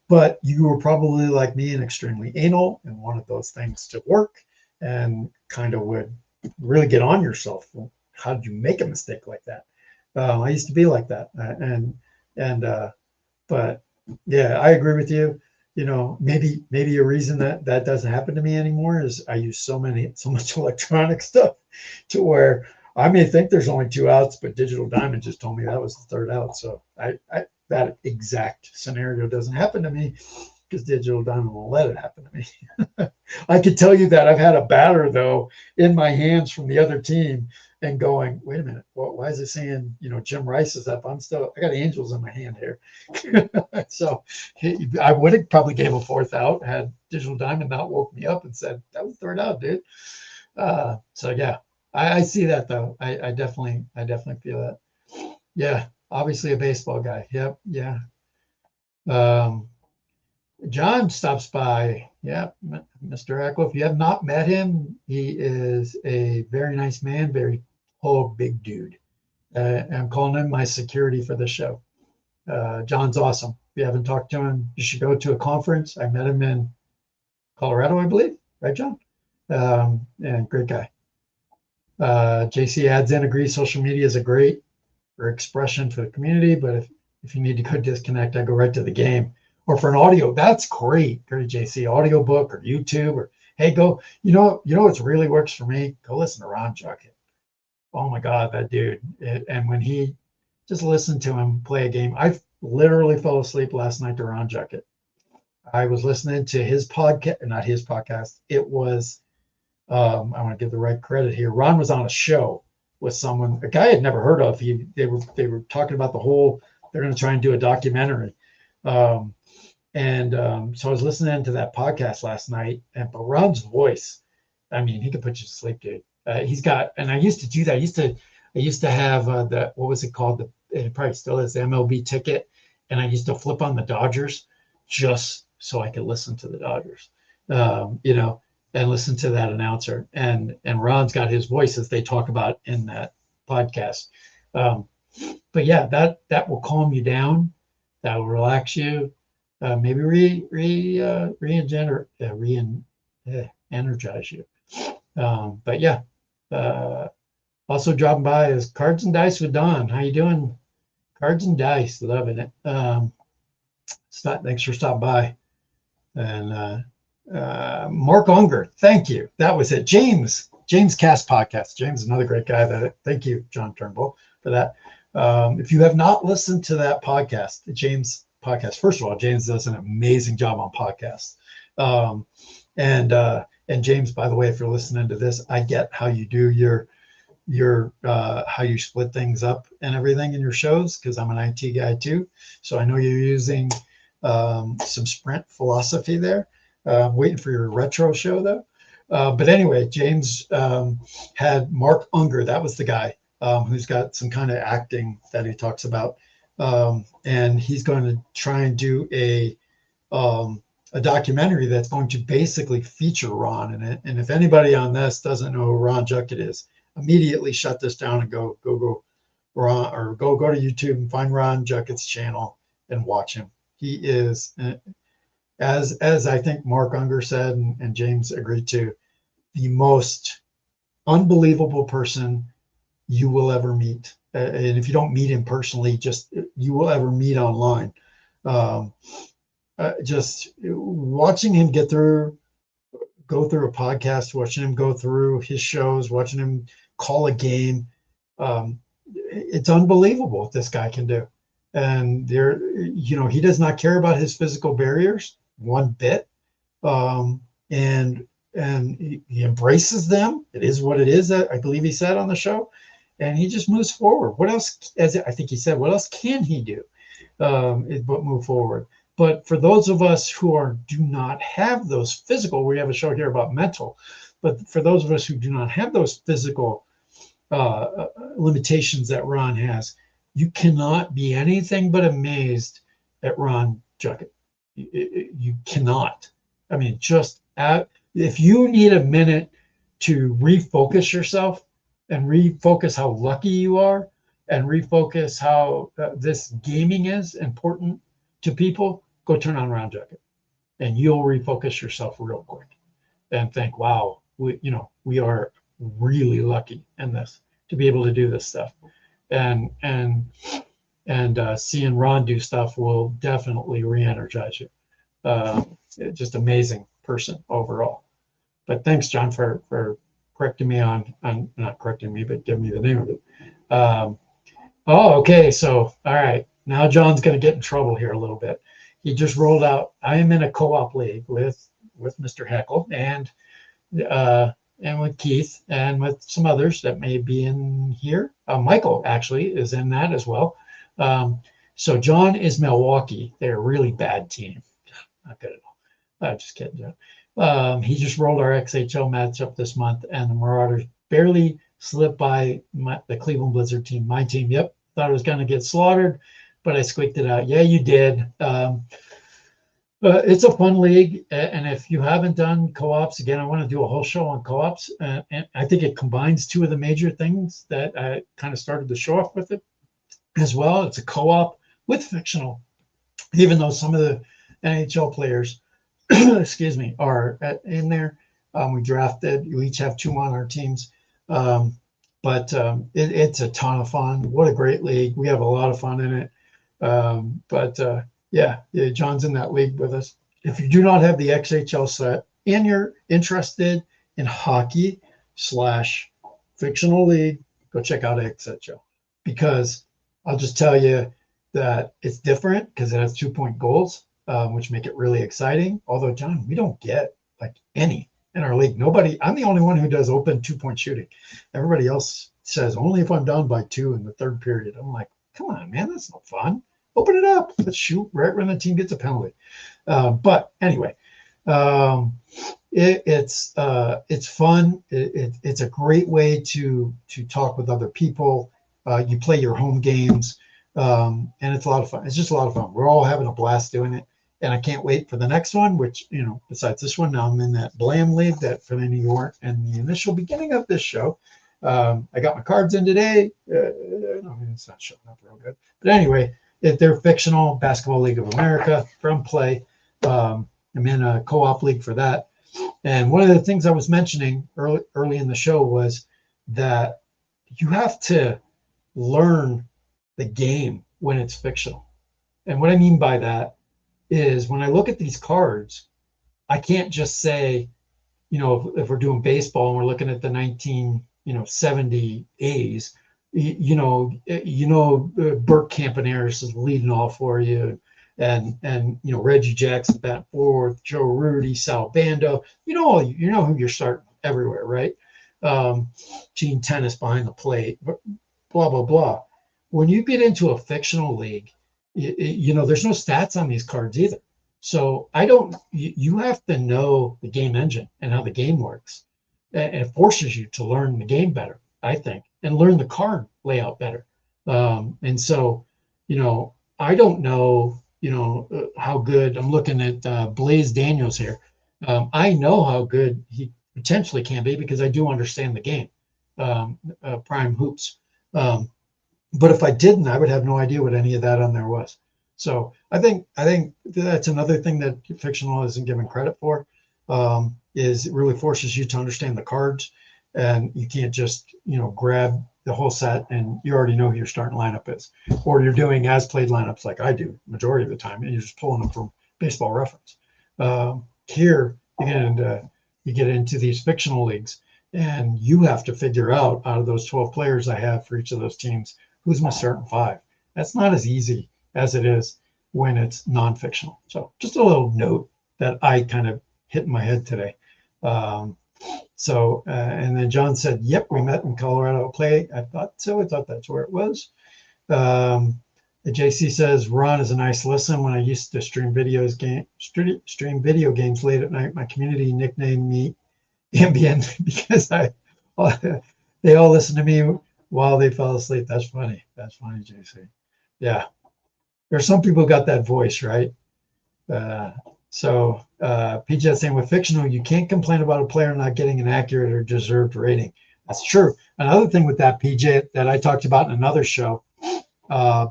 But you were probably like me and extremely anal and wanted those things to work and kind of would really get on yourself. Well, how did you make a mistake like that? I used to be like that. But yeah, I agree with you. Maybe a reason that doesn't happen to me anymore is I use so much electronic stuff to where I may think there's only 2 outs, but Digital Diamond just told me that was the 3rd out. So that exact scenario doesn't happen to me because Digital Diamond won't let it happen to me. I could tell you that I've had a batter though in my hands from the other team and going, wait a minute, why is it saying, Jim Rice is up? I got Angels in my hand here. So I would have probably gave a 4th out had Digital Diamond not woke me up and said, that was 3rd out, dude. So yeah, I see that though. I definitely feel that. Yeah, obviously a baseball guy. Yep. Yeah. Um, John stops by. Yeah, Mr. Eckle. If you have not met him, he is a very nice man, very tall, big dude. I'm calling him my security for the show. John's awesome. If you haven't talked to him, you should go to a conference. I met him in Colorado, I believe. Right, John? And great guy. JC adds in, agrees social media is a great for expression for the community, but if you need to go disconnect, I go right to the game. Or for an audio, that's great. Go to JC audiobook or YouTube, or hey, go, what's really works for me? Go listen to Ron Juckett. Oh my God, that dude. And when he just listened to him play a game, I literally fell asleep last night to Ron Juckett. I was listening to his podcast, not his podcast. It was, I want to give the right credit here. Ron was on a show with someone, a guy I'd never heard of. They were talking about they're going to try and do a documentary. So I was listening to that podcast last night, but Ron's voice, I mean, he could put you to sleep, dude. He's got, and I used to do that. I used to have what was it called? It probably still is, the MLB ticket. And I used to flip on the Dodgers just so I could listen to the Dodgers, and listen to that announcer. And Ron's got his voice as they talk about in that podcast. But yeah, that will calm you down. That will relax you. Maybe energize you. But yeah, also dropping by is Cards and Dice with Don. How you doing? Cards and Dice, loving it. Thanks for stopping by. And Mark Unger, thank you. That was it. James Cast Podcast. James is another great guy. Thank you, John Turnbull, for that. If you have not listened to that podcast, James podcast, first of all, James does an amazing job on podcasts. And James, by the way, if you're listening to this, I get how you do your how you split things up and everything in your shows, because I'm an IT guy too. So I know you're using some Sprint philosophy there. Waiting for your retro show though. But anyway, James had Mark Unger. That was the guy who's got some kind of acting that he talks about. And he's going to try and do a documentary that's going to basically feature Ron in it. And if anybody on this doesn't know who Ron Juckett is, immediately shut this down and go Ron, or go to YouTube and find Ron Juckett's channel and watch him. He is, as I think Mark Unger said, and James agreed to, the most unbelievable person you will ever meet. And if you don't meet him personally, just you will ever meet online. Just watching him go through a podcast, watching him go through his shows, watching him call a game. It's unbelievable what this guy can do. And he does not care about his physical barriers one bit. And he embraces them. It is what it is, I believe he said on the show. And he just moves forward. What else, as I think he said, what else can he do but move forward? But for those of us who do not have those physical, we have a show here about mental, but for those of us who do not have those physical limitations that Ron has, you cannot be anything but amazed at Ron Juckett. You cannot. I mean, if you need a minute to refocus yourself and refocus how lucky you are and refocus how this gaming is important to people, go turn on Ron Juckett and you'll refocus yourself real quick and think, wow, we are really lucky in this to be able to do this stuff. And seeing Ron do stuff will definitely re-energize you. Just amazing person overall. But thanks, John, for correcting me on not correcting me, but giving me the name of it. Okay. So, all right. Now John's going to get in trouble here a little bit. He just rolled out. I am in a co-op league with Mr. Heckle and with Keith and with some others that may be in here. Michael actually is in that as well. So John is Milwaukee. They're a really bad team. Not good at all. Just kidding, John. He just rolled our XHL matchup this month, and the Marauders barely slipped by the Cleveland Blizzard team. My team, yep. Thought it was going to get slaughtered, but I squeaked it out. Yeah, you did. It's a fun league, and if you haven't done co-ops, again, I want to do a whole show on co-ops, and I think it combines two of the major things that I kind of started the show off with it as well. It's a co-op with fictional, even though some of the NHL players, excuse me, are in there. We drafted. We each have two on our teams, but it's a ton of fun. What a great league! We have a lot of fun in it. But yeah, John's in that league with us. If you do not have the XHL set and you're interested in hockey slash fictional league, go check out XHL, because I'll just tell you that it's different because it has 2-point goals, which make it really exciting. Although, John, we don't get like any in our league. Nobody, I'm the only one who does open 2-point shooting. Everybody else says only if I'm down by 2 in the third period. I'm like, come on, man, that's no fun. Open it up. Let's shoot right when the team gets a penalty. But anyway, it's fun. It's a great way to talk with other people. You play your home games, and it's a lot of fun. It's just a lot of fun. We're all having a blast doing it, and I can't wait for the next one. Which, besides this one, now I'm in that Blam League that for any of you weren't in the initial beginning of this show. I got my cards in today. It's not showing up real good, but anyway, if they're fictional, Basketball League of America from Play. I'm in a co-op league for that. And one of the things I was mentioning early in the show was that you have to learn the game when it's fictional. And what I mean by that is when I look at these cards, I can't just say, if we're doing baseball and we're looking at the 1970 A's, Burt Campaneris is leading off for you, and Reggie Jackson bat fourth, Joe Rudy, Sal Bando, who you're starting everywhere, right? Gene Tennis behind the plate, blah blah blah. When you get into a fictional league, there's no stats on these cards either. So you have to know the game engine and how the game works. And it forces you to learn the game better, I think, and learn the card layout better. And so, I don't know, how good. I'm looking at Blaze Daniels here. I know how good he potentially can be because I do understand the game, Prime Hoops. But if I didn't, I would have no idea what any of that on there was. So I think that's another thing that fictional isn't given credit for. Is it really forces you to understand the cards, and you can't just grab the whole set and you already know who your starting lineup is, or you're doing as played lineups like I do majority of the time, and you're just pulling them from Baseball Reference. Here you get into these fictional leagues, and you have to figure out of those 12 players I have for each of those teams, who's my starting 5. That's not as easy as it is when it's non-fictional. So just a little note that I kind of hit in my head today. And then John said, yep, we met in Colorado Play. I thought so. I thought that's where it was. JC says, Ron is a nice listen. When I used to stream video games late at night, my community nicknamed me Ambient because they all listen to me while they fell asleep. That's funny. That's funny, JC. Yeah. There's some people who got that voice, right? So PJ saying with fictional, you can't complain about a player not getting an accurate or deserved rating. That's true. Another thing with that, PJ, that I talked about in another show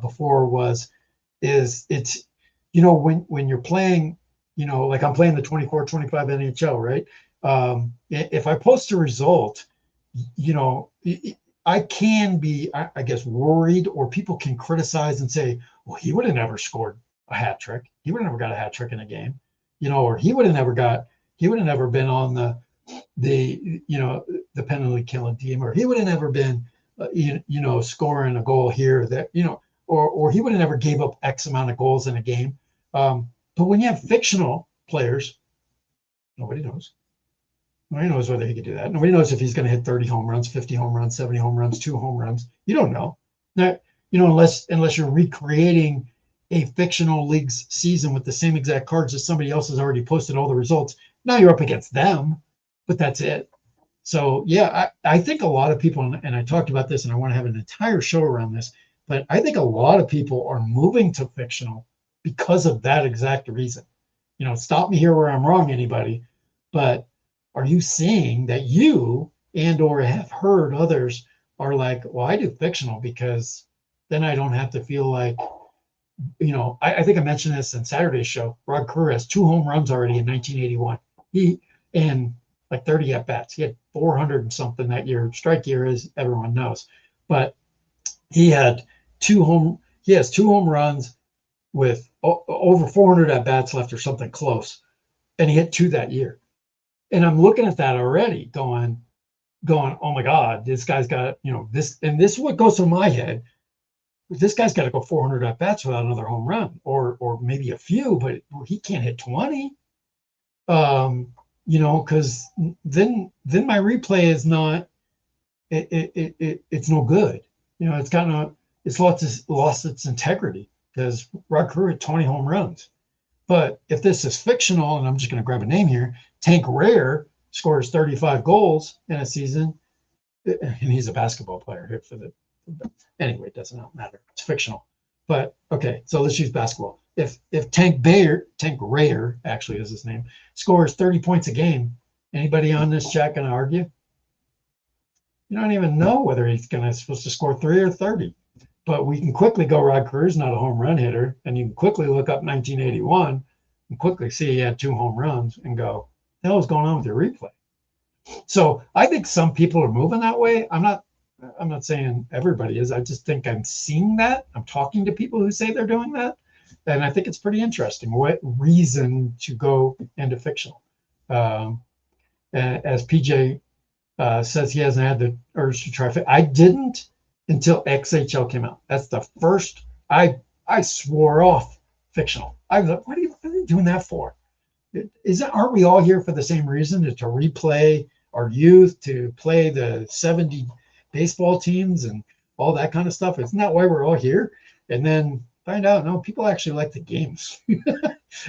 before is it's, when you're playing, like I'm playing the 24-25 NHL, right? If I post a result, I can be, I guess, worried, or people can criticize and say, well, he would have never scored a hat trick. He would have never got a hat trick in a game, or he would have never been on the penalty killing team, or he would have never been, scoring a goal here that, or he would have never gave up X amount of goals in a game. But when you have fictional players, nobody knows. Nobody knows whether he could do that. Nobody knows if he's going to hit 30 home runs, 50 home runs, 70 home runs, 2 home runs. You don't know. Now, unless you're recreating a fictional league's season with the same exact cards that somebody else has already posted all the results. Now you're up against them, but that's it. So yeah, I think a lot of people, and I talked about this, and I want to have an entire show around this, but I think a lot of people are moving to fictional because of that exact reason. stop me here where I'm wrong, anybody. But are you seeing that you and or have heard others are like, well, I do fictional because then I don't have to feel like, I think I mentioned this in Saturday's show. Rod Carew has 2 home runs already in 1981. He and like 30 at bats. He had 400 and something that year. Strike year, as everyone knows, but he had he has 2 home runs with over 400 at bats left or something close, and he hit 2 that year. And I'm looking at that already, going, oh my God, this guy's got this, and this is what goes through my head. This guy's got to go 400 at bats without another home run, or maybe a few, but he can't hit 20. Because then my replay is not, it's no good. It's lost its integrity because Rod Carew had 20 home runs. But if this is fictional, and I'm just going to grab a name here, Tank Rare scores 35 goals in a season, and he's a basketball player here anyway, it doesn't matter. It's fictional. But okay, so let's use basketball. If Tank Rare actually is his name, scores 30 points a game, anybody on this chat going to argue? You don't even know whether he's supposed to score 3 or 30. But we can quickly go, Rod Career's not a home run hitter, and you can quickly look up 1981 and quickly see he had 2 home runs and go, what the hell is going on with your replay? So I think some people are moving that way. I'm not saying everybody is. I just think I'm seeing that. I'm talking to people who say they're doing that. And I think it's pretty interesting. What reason to go into fictional? As PJ says, he hasn't had the urge to try. I didn't until XHL came out. That's the first. I swore off fictional. I was like, what are you doing that for? Aren't we all here for the same reason, to replay our youth, to play the 70 baseball teams and all that kind of stuff? Isn't that why we're all here? And then find out, no, people actually like the games.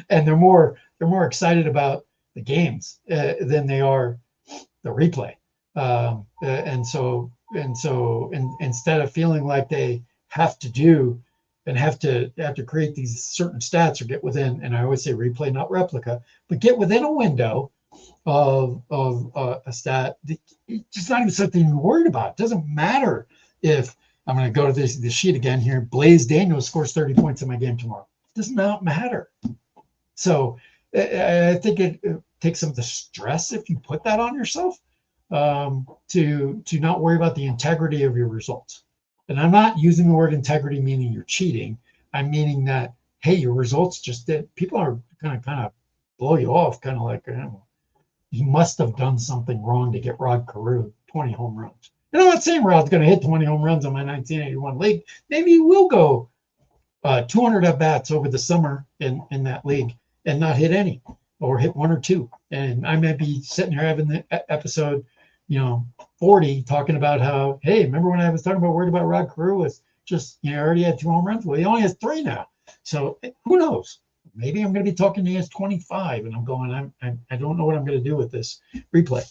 And they're more excited about the games than they are the replay. And so instead of feeling like they have to do and have to create these certain stats or get within, and I always say replay, not replica, but get within a window of a stat, it's just not even something you're worried about. It doesn't matter if I'm going to go to this sheet again here. Blaze Daniels scores 30 points in my game tomorrow. It does not matter. So I think it takes some of the stress if you put that on yourself, to not worry about the integrity of your results. And I'm not using the word integrity meaning you're cheating. I'm meaning that, hey, your results just did. People are kind of blow you off, kind of like, you must have done something wrong to get Rod Carew 20 home runs. And I'm not saying Rod's going to hit 20 home runs in my 1981 league. Maybe he will go 200 at bats over the summer in that league and not hit any, or hit 1 or 2. And I might be sitting here having the episode 40 talking about how, hey, remember when I was talking about worried about Rod Carew with just, already had 2 home runs? Well, he only has 3 now. So who knows? Maybe I'm going to be talking to his 25 and I'm going, I don't know what I'm going to do with this replay.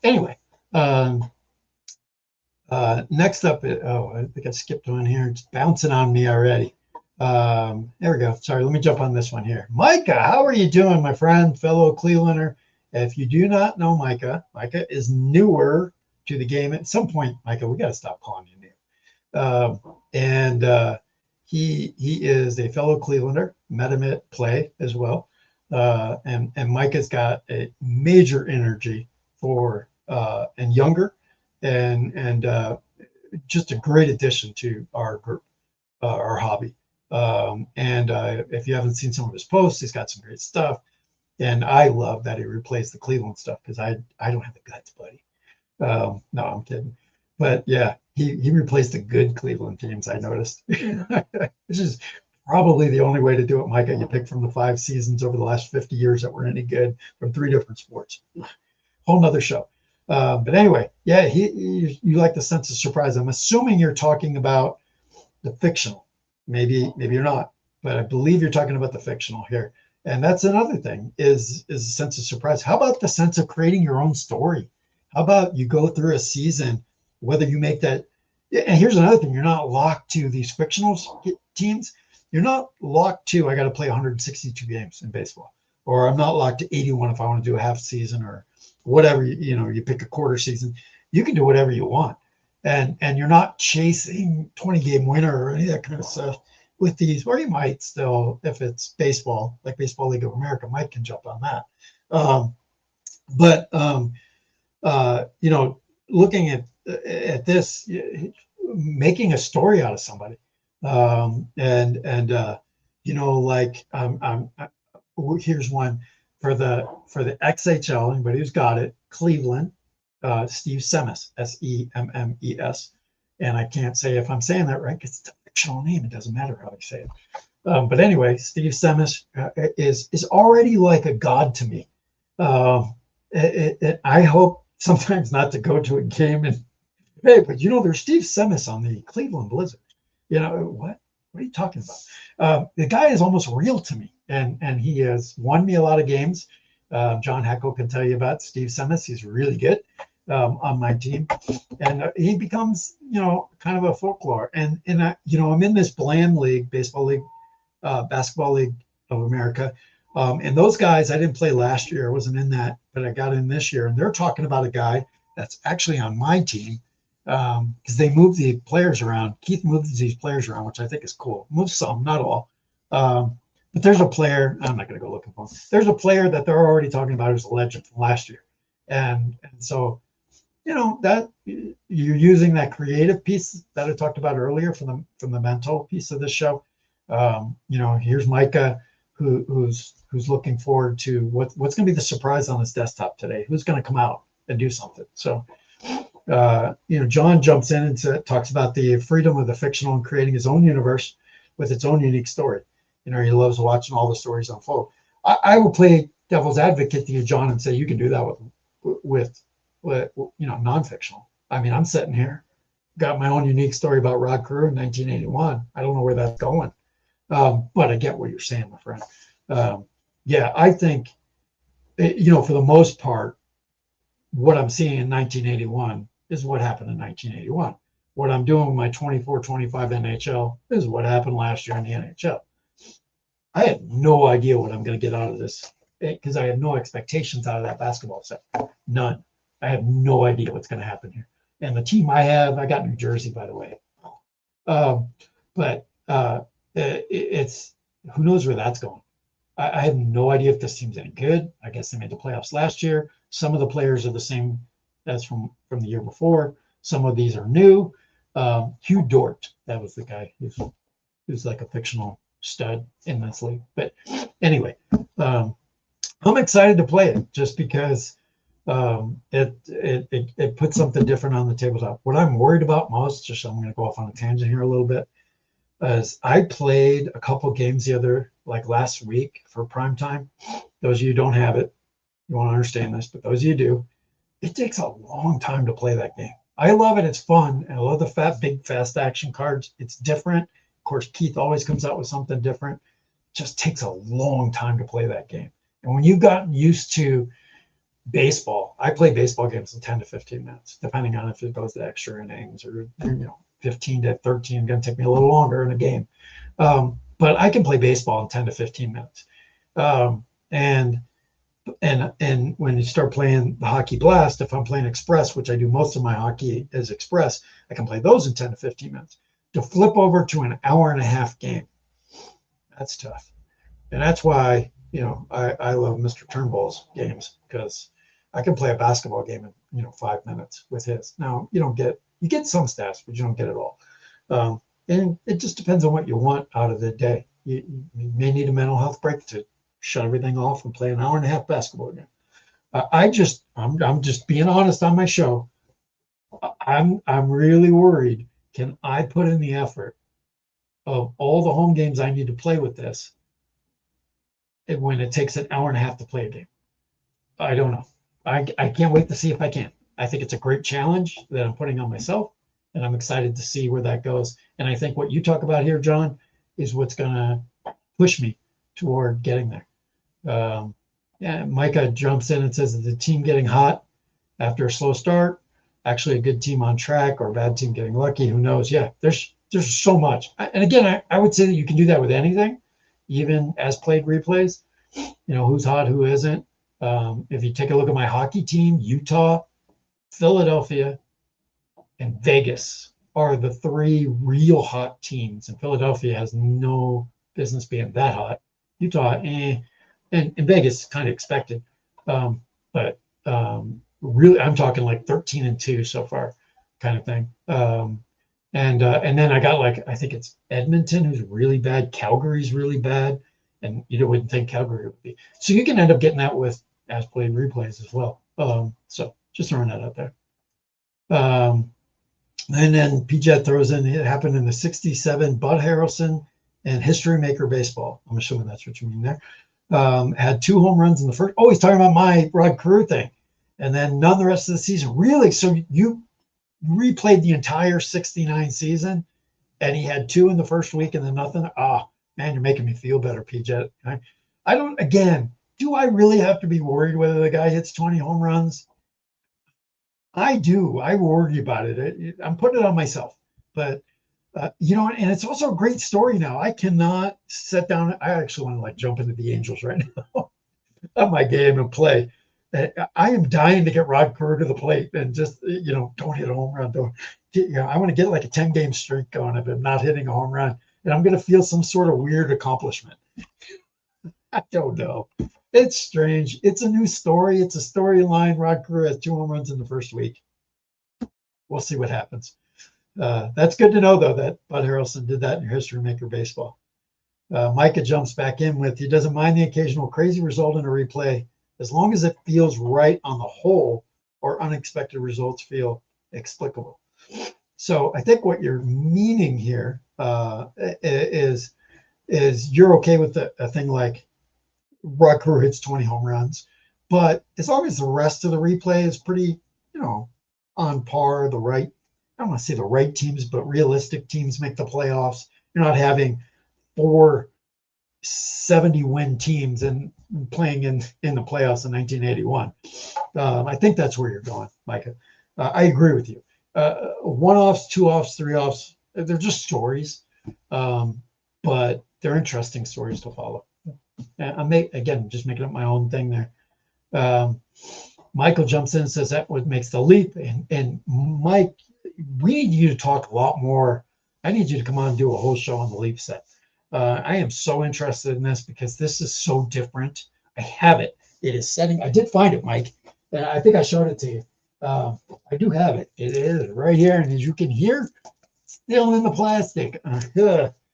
Anyway, next up, I think I skipped one here. It's bouncing on me already. There we go. Sorry, let me jump on this one here. Micah, how are you doing, my friend, fellow Clevelander? If you do not know Micah is newer to the game. At some point, Micah, we got to stop calling you new. He is a fellow Clevelander, met him at play as well. And Micah's got a major energy for and younger and just a great addition to our group, our hobby. If you haven't seen some of his posts, he's got some great stuff. And I love that he replaced the Cleveland stuff because I don't have the guts, buddy. No, I'm kidding. But yeah, he replaced the good Cleveland teams, I noticed. Which is probably the only way to do it, Micah. You pick from the 5 seasons over the last 50 years that were any good from 3 different sports. Whole nother show. But anyway, yeah, you like the sense of surprise. I'm assuming you're talking about the fictional. Maybe you're not, but I believe you're talking about the fictional here. And that's another thing is a sense of surprise. How about the sense of creating your own story? How about you go through a season, whether you make that, and here's another thing, you're not locked to these fictional teams. You're not locked to, I got to play 162 games in baseball, or I'm not locked to 81 if I want to do a half season or whatever. You pick a quarter season. You can do whatever you want, and you're not chasing 20 game winner or any of that kind of stuff with these. Or you might still, if it's baseball, like Baseball League of America, Mike can jump on that. But looking at this, making a story out of somebody, like here's one for the XHL. Anybody who's got it, Cleveland, Steve Semmes, Semmes, and I can't say if I'm saying that right because it's a fictional name. It doesn't matter how I say it. But anyway, Steve Semmes is already like a god to me. I hope sometimes not to go to a game and, hey, but there's Steve Semmes on the Cleveland Blizzard. What are you talking about? The guy is almost real to me, and he has won me a lot of games. John Heckel can tell you about Steve Semmes. He's really good on my team, and he becomes kind of a folklore. And I'm in this Bland League, Baseball League, Basketball League of America. And those guys, I didn't play last year. I wasn't in that, but I got in this year. And they're talking about a guy that's actually on my team because they move the players around. Keith moves these players around, which I think is cool. Moves some, not all. But there's a player. I'm not going to go looking for him. There's a player that they're already talking about who's a legend from last year. And so, that you're using that creative piece that I talked about earlier from the mental piece of this show. Here's Micah, who's looking forward to what's going to be the surprise on his desktop today. Who's going to come out and do something? So, John jumps in and talks about the freedom of the fictional and creating his own universe with its own unique story. He loves watching all the stories unfold. I will play devil's advocate to you, John, and say you can do that with non-fictional. I mean, I'm sitting here, got my own unique story about Rod Carew in 1981. I don't know where that's going. But I get what you're saying, my friend. I think, for the most part, what I'm seeing in 1981 is what happened in 1981. What I'm doing with my 24-25 NHL is what happened last year in the NHL. I have no idea what I'm going to get out of this because I have no expectations out of that basketball set. None. I have no idea what's going to happen here. And the team I got New Jersey, by the way. It's who knows where that's going. I have no idea if this team's any good. I guess they made the playoffs last year. Some of the players are the same as from the year before. Some of these are new. Hugh Dort, that was the guy who's like a fictional stud in this league. But anyway, I'm excited to play it just because it puts something different on the tabletop. What I'm worried about most, just I'm going to go off on a tangent here a little bit, is I played a couple games last week for prime time. Those of you who don't have it, you won't understand this, but those of you who do, it takes a long time to play that game. I love it. It's fun. And I love the big, fast action cards. It's different. Of course, Keith always comes out with something different. It just takes a long time to play that game. And when you've gotten used to baseball, I play baseball games in 10 to 15 minutes, depending on if it goes to extra innings or 15 to 13, going to take me a little longer in a game. But I can play baseball in 10 to 15 minutes. And when you start playing the Hockey Blast, if I'm playing Express, which I do most of my hockey is Express, I can play those in 10 to 15 minutes. To flip over to an hour and a half game, that's tough. And that's why, I love Mr. Turnbull's games, because I can play a basketball game in 5 minutes with his. Now, you get some stats, but you don't get it all. And it just depends on what you want out of the day. You may need a mental health break to shut everything off and play an hour and a half basketball game. I'm just being honest on my show. I'm really worried. Can I put in the effort of all the home games I need to play with this when it takes an hour and a half to play a game? I don't know. I can't wait to see if I can. I think it's a great challenge that I'm putting on myself, and I'm excited to see where that goes. And I think what you talk about here, John, is what's going to push me toward getting there. Micah jumps in and says, is the team getting hot after a slow start? Actually, a good team on track or a bad team getting lucky? Who knows? Yeah, there's there's so much. And again, I would say that you can do that with anything, even as played replays. Who's hot, who isn't. If you take a look at my hockey team, Utah, Philadelphia, and Vegas are the three real hot teams. And Philadelphia has no business being that hot. Utah, and Vegas kind of expected. But really, I'm talking like 13-2 so far, kind of thing. And then I got I think it's Edmonton, who's really bad. Calgary's really bad, and you wouldn't think Calgary would be. So you can end up getting that with as played replays as well. So just throwing that out there. And then PJ throws in, it happened in the 67, Bud Harrelson and History Maker Baseball. I'm assuming that's what you mean there. Had 2 home runs in the first. Oh, he's talking about my Rod Carew thing. And then none the rest of the season. Really? So you replayed the entire 69 season and he had 2 in the first week and then nothing? Oh, man, you're making me feel better, PJ. I don't, again, do I really have to be worried whether the guy hits 20 home runs? I do. I worry about it. I'm putting it on myself. But, and it's also a great story now. I cannot sit down. I actually want to jump into the Angels right now on my game and play. I am dying to get Rod Carew to the plate and just, don't hit a home run. I want to get like a 10-game streak going if I'm not hitting a home run. And I'm going to feel some sort of weird accomplishment. I don't know. It's strange. It's a new story. It's a storyline. Rod Carew has 2 home runs in the first week. We'll see what happens. That's good to know, though, that Bud Harrelson did that in History Maker Baseball. Micah jumps back in with, he doesn't mind the occasional crazy result in a replay as long as it feels right on the whole or unexpected results feel explicable. So I think what you're meaning here is you're okay with a thing like Rod Carew hits 20 home runs, but as long as the rest of the replay is pretty, on par, I don't want to say the right teams, but realistic teams make the playoffs. You're not having 4 70-win teams and playing in the playoffs in 1981. I think that's where you're going, Micah. I agree with you. 1-offs, 2-offs, 3-offs, they're just stories, but they're interesting stories to follow. Again, just making up my own thing there. Michael jumps in and says that what makes the leap. And Mike, we need you to talk a lot more. I need you to come on and do a whole show on the leap set. I am so interested in this because this is so different. I have it. It is setting. I did find it, Mike. And I think I showed it to you. I do have it. It is right here. And as you can hear, still in the plastic.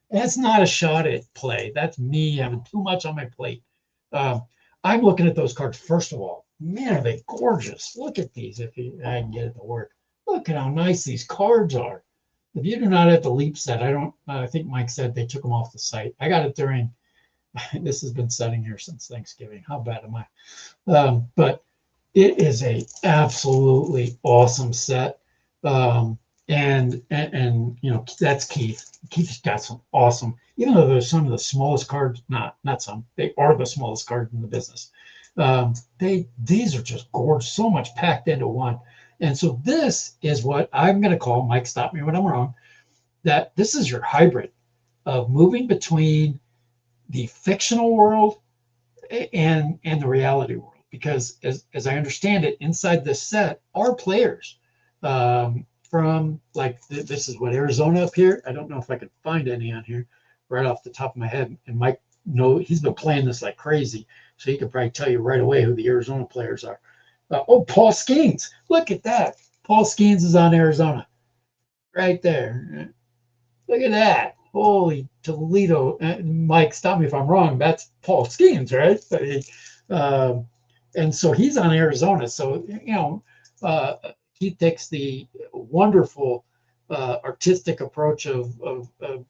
That's not a shot at play. That's me having too much on my plate. I'm looking at those cards. First of all, man, are they gorgeous. Look at these. I can get it to work. Look at how nice these cards are. If you do not have the leap set, I think Mike said they took them off the site. I got it during, this has been sitting here since Thanksgiving. How bad am I? But it is a absolutely awesome set. And that's Keith. Keith's got some awesome, even though they're some of the smallest cards, not some, they are the smallest cards in the business. These are just gorgeous, so much packed into one. And so this is what I'm going to call, Mike, stop me when I'm wrong, that this is your hybrid of moving between the fictional world and the reality world. Because as I understand it, inside this set are players from this is what, Arizona up here. I don't know if I can find any on here right off the top of my head. And Mike, he's been playing this like crazy. So he could probably tell you right away who the Arizona players are. Paul Skeens. Look at that. Paul Skeens is on Arizona. Right there. Look at that. Holy Toledo. Mike, stop me if I'm wrong. That's Paul Skeens, right? And so he's on Arizona. So, he takes the wonderful artistic approach of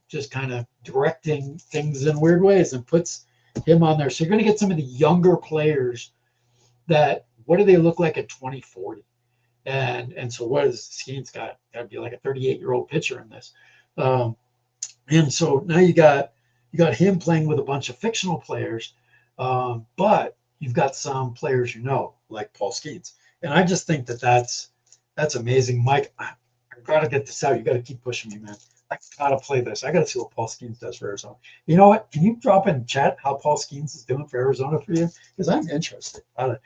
just kind of directing things in weird ways and puts him on there. So you're going to get some of the younger players that, what do they look like at 2040? And so what is Skeen's got to be like a 38-year-old pitcher in this. And so now you got him playing with a bunch of fictional players, but you've got some players like Paul Skeens. And I just think that's amazing. Mike, I got to get this out. You got to keep pushing me, man. I gotta play this. I gotta see what Paul Skeens does for Arizona. You know what? Can you drop in chat how Paul Skeens is doing for Arizona for you? Because I'm interested. I'm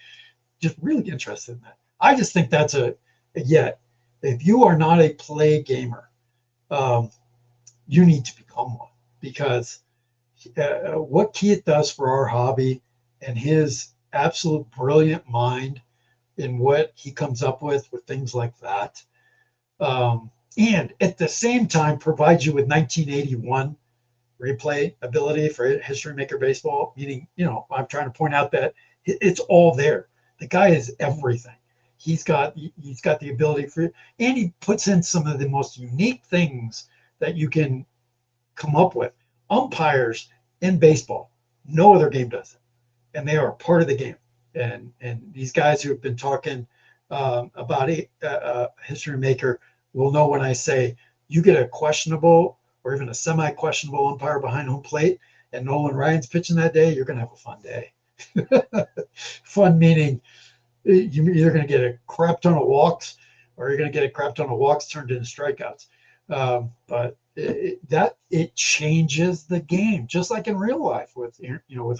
just really interested in that. I just think that's yet. If you are not a play gamer, um, you need to become one because what Keith does for our hobby and his absolute brilliant mind in what he comes up with things like that. And at the same time, provides you with 1981 replay ability for History Maker Baseball, meaning, I'm trying to point out that it's all there. The guy is everything. He's got the ability for, and he puts in some of the most unique things that you can come up with. Umpires in baseball, no other game does it, and they are part of the game. And these guys who have been talking about History Maker will know when I say you get a questionable or even a semi-questionable umpire behind home plate, and Nolan Ryan's pitching that day, you're going to have a fun day. Fun meaning you're either going to get a crap ton of walks or you're going to get a crap ton of walks turned into strikeouts. But it changes the game, just like in real life with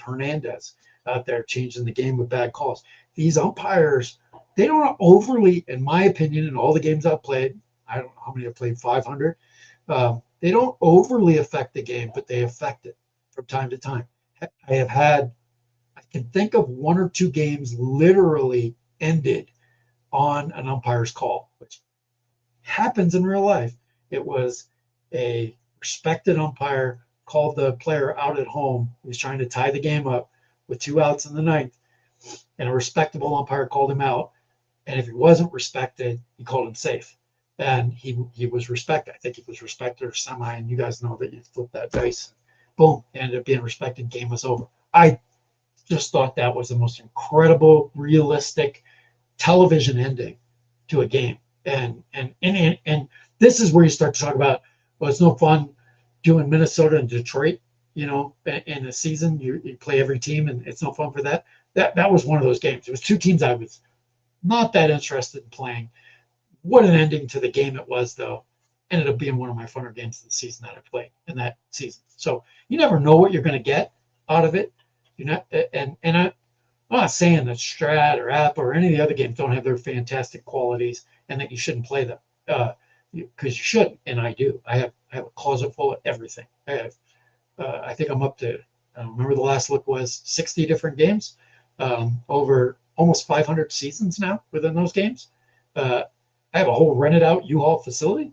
Hernandez out there changing the game with bad calls. These umpires, they don't overly, in my opinion, in all the games I've played, I don't know how many I've played, 500. They don't overly affect the game, but they affect it from time to time. I can think of one or two games literally ended on an umpire's call, which happens in real life. It was a respected umpire called the player out at home. He was trying to tie the game up with 2 outs in the ninth, and a respectable umpire called him out. And if he wasn't respected, he called him safe. And he was respected. I think he was respected or semi. And you guys know that you flip that dice. Boom, ended up being respected. Game was over. I just thought that was the most incredible, realistic television ending to a game. And this is where you start to talk about, well, it's no fun doing Minnesota and Detroit, in a season. You play every team, and it's no fun for that. That was one of those games. It was two teams I was not that interested in playing. What an ending to the game it was, though. Ended up being one of my funner games of the season that I played in that season. So you never know what you're going to get out of it. I'm not saying that Strat or App or any of the other games don't have their fantastic qualities and that you shouldn't play them, because you shouldn't, and I do. I have a closet full of everything. I think I'm up to, I don't remember the last look was 60 different games, over almost 500 seasons now within those games. I have a whole rented out U-Haul facility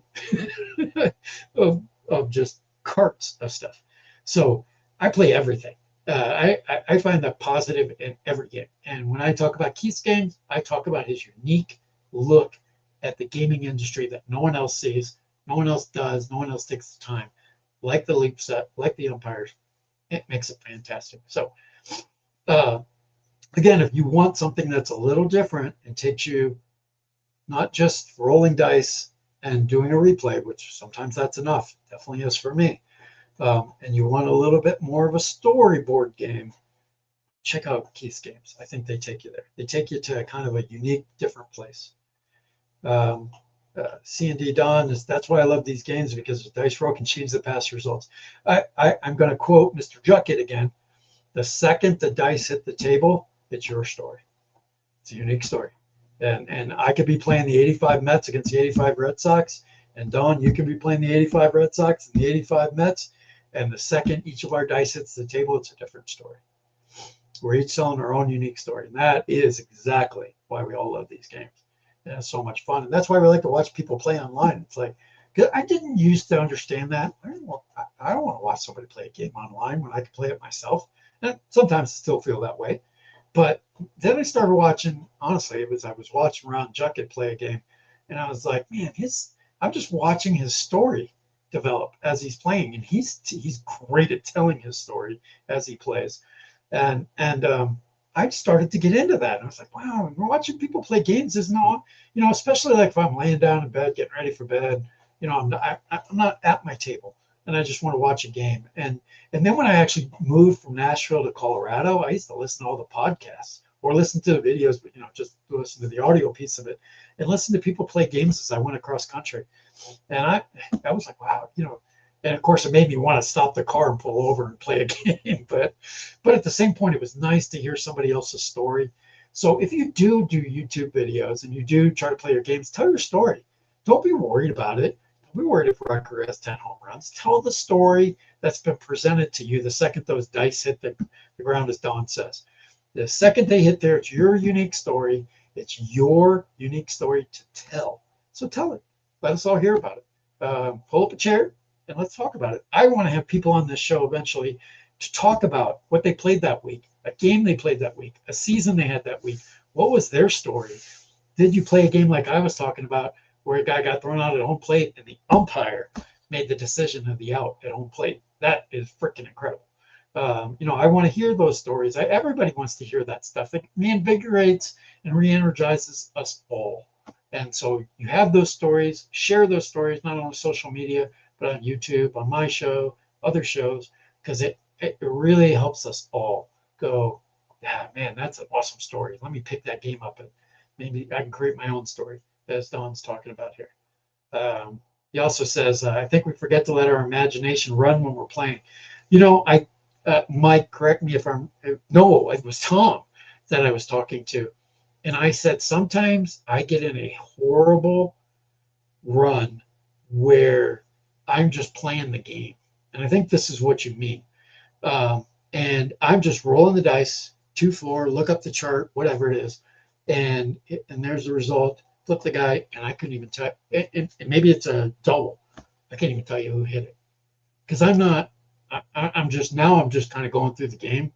of just carts of stuff. So I play everything. I find that positive in every game. And when I talk about Keith's games, I talk about his unique look at the gaming industry that no one else sees, no one else does, no one else takes the time. Like the leap set, like the umpires, it makes it fantastic. So, again, if you want something that's a little different and takes you not just rolling dice and doing a replay, which sometimes that's enough, definitely is for me, and you want a little bit more of a storyboard game, check out Keith's games. I think they take you there. They take you to kind of a unique, different place. C&D Don that's why I love these games, because the dice roll can change the past results. I'm going to quote Mr. Juckett again. The second the dice hit the table, it's your story. It's a unique story. And I could be playing the 85 Mets against the 85 Red Sox. And Don, you can be playing the 85 Red Sox and the 85 Mets. And the second each of our dice hits the table, it's a different story. We're each telling our own unique story. And that is exactly why we all love these games. And it's so much fun. And that's why we like to watch people play online. It's like, I didn't used to understand that. I don't want to watch somebody play a game online when I can play it myself. And sometimes I still feel that way. But then I started watching, honestly, I was watching Ron Juckett play a game, and I was like, man, I'm just watching his story develop as he's playing, and he's great at telling his story as he plays. And I started to get into that. And I was like, wow, we're watching people play games is not, especially like if I'm laying down in bed, getting ready for bed, I'm not at my table and I just want to watch a game. And then when I actually moved from Nashville to Colorado, I used to listen to all the podcasts or listen to the videos, but just listen to the audio piece of it, and listen to people play games as I went across country. And I was like, wow, and of course it made me want to stop the car and pull over and play a game. But at the same point, it was nice to hear somebody else's story. So if you do YouTube videos and you do try to play your games, tell your story. Don't be worried about it. Don't be worried if Rucker has 10 home runs. Tell the story that's been presented to you the second those dice hit the ground, as Don says. The second they hit there, it's your unique story. It's your unique story to tell. So tell it. Let us all hear about it. Pull up a chair and let's talk about it. I want to have people on this show eventually to talk about what they played that week, a game they played that week, a season they had that week. What was their story? Did you play a game like I was talking about where a guy got thrown out at home plate and the umpire made the decision of the out at home plate? That is freaking incredible. I want to hear those stories. Everybody wants to hear that stuff. It reinvigorates and re-energizes us all. And so you have those stories, share those stories, not on social media, but on YouTube, on my show, other shows, because it really helps us all go, yeah, man, that's an awesome story. Let me pick that game up and maybe I can create my own story, as Don's talking about here. He also says, I think we forget to let our imagination run when we're playing. Mike, correct me if no, it was Tom that I was talking to. And I said, sometimes I get in a horrible run where I'm just playing the game. And I think this is what you mean. And I'm just rolling the dice, 2-4, look up the chart, whatever it is. And there's the result, flip the guy, and I couldn't even tell. And maybe it's a double. I can't even tell you who hit it. Because I'm just kind of going through the game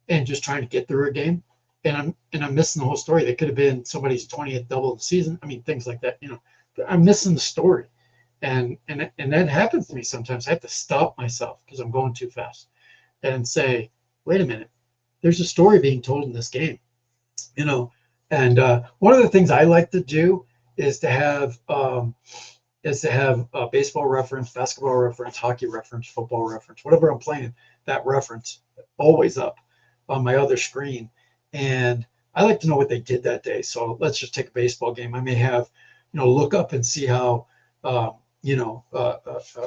and just trying to get through a game. And I'm missing the whole story. That could have been somebody's 20th double of the season. I mean, things like that. But I'm missing the story, and that happens to me sometimes. I have to stop myself because I'm going too fast, and say, wait a minute, there's a story being told in this game, And one of the things I like to do is to have a baseball reference, basketball reference, hockey reference, football reference, whatever I'm playing, that reference always up on my other screen. And I like to know what they did that day. So let's just take a baseball game. I may have, look up and see how,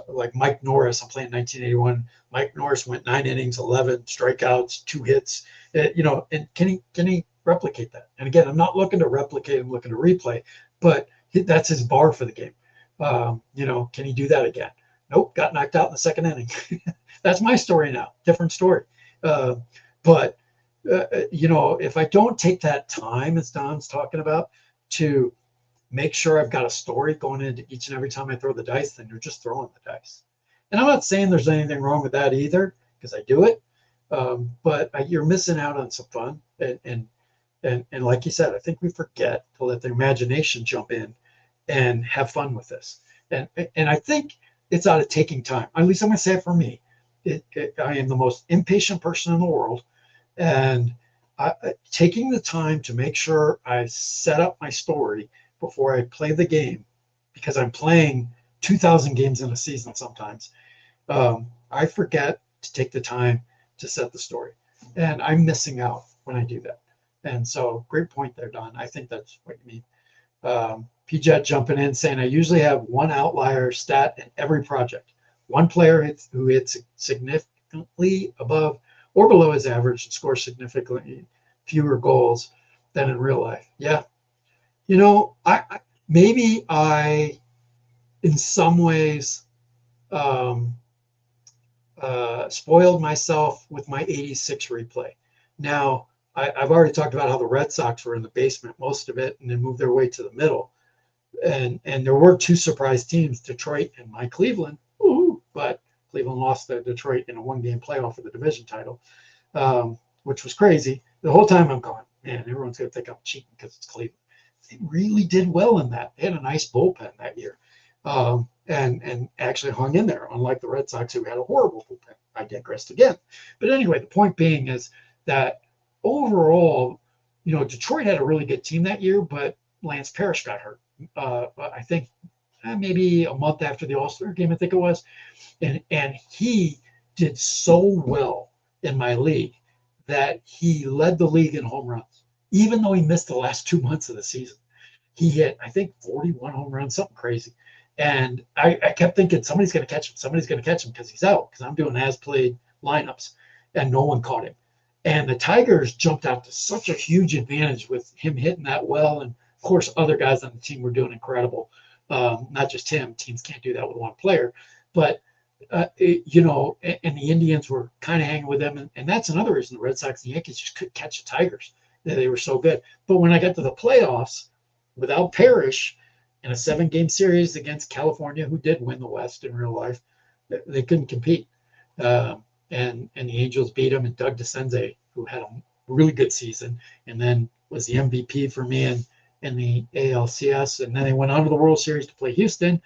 like Mike Norris, I'm playing 1981. Mike Norris went 9 innings, 11 strikeouts, 2 hits, and can he replicate that? And again, I'm not looking to replicate, I'm looking to replay, but that's his bar for the game. Can he do that again? Nope, got knocked out in the second inning. That's my story now, different story. But if I don't take that time, as Don's talking about, to make sure I've got a story going into each and every time I throw the dice, then you're just throwing the dice. And I'm not saying there's anything wrong with that either, because I do it. But you're missing out on some fun. And like you said, I think we forget to let the imagination jump in and have fun with this. And I think it's out of taking time. At least I'm going to say it for me. I am the most impatient person in the world. And taking the time to make sure I set up my story before I play the game, because I'm playing 2,000 games in a season sometimes, I forget to take the time to set the story. And I'm missing out when I do that. And so great point there, Don. I think that's what you mean. PJet jumping in saying, I usually have one outlier stat in every project. One player who hits significantly above or below his average and scores significantly fewer goals than in real life. Yeah. I in some ways, spoiled myself with my 86 replay. Now, I've already talked about how the Red Sox were in the basement, most of it, and then moved their way to the middle. And there were 2 surprise teams, Detroit and my Cleveland. Ooh, but Cleveland lost to Detroit in a 1-game playoff for the division title, which was crazy. The whole time I'm going, man, everyone's going to think I'm cheating because it's Cleveland. They really did well in that. They had a nice bullpen that year, and actually hung in there, unlike the Red Sox, who had a horrible bullpen. I digressed again. But anyway, the point being is that overall, Detroit had a really good team that year, but Lance Parrish got hurt. I think maybe a month after the All-Star game, I think it was. And he did so well in my league that he led the league in home runs. even though he missed the last 2 months of the season. He hit, I think, 41 home runs, something crazy. And I kept thinking somebody's going to catch him. Somebody's going to catch him because he's out. Because I'm doing as played lineups, and no one caught him. And the Tigers jumped out to such a huge advantage with him hitting that well, and of course other guys on the team were doing incredible. Not just him. Teams can't do that with one player, but and the Indians were kind of hanging with them, and that's another reason the Red Sox and Yankees just couldn't catch the Tigers. They were so good. But when I got to the playoffs, without Parrish in a 7-game series against California, who did win the West in real life, they couldn't compete. And the Angels beat them, and Doug DeCenze, who had a really good season, and then was the MVP for me in the ALCS. And then they went on to the World Series to play Houston,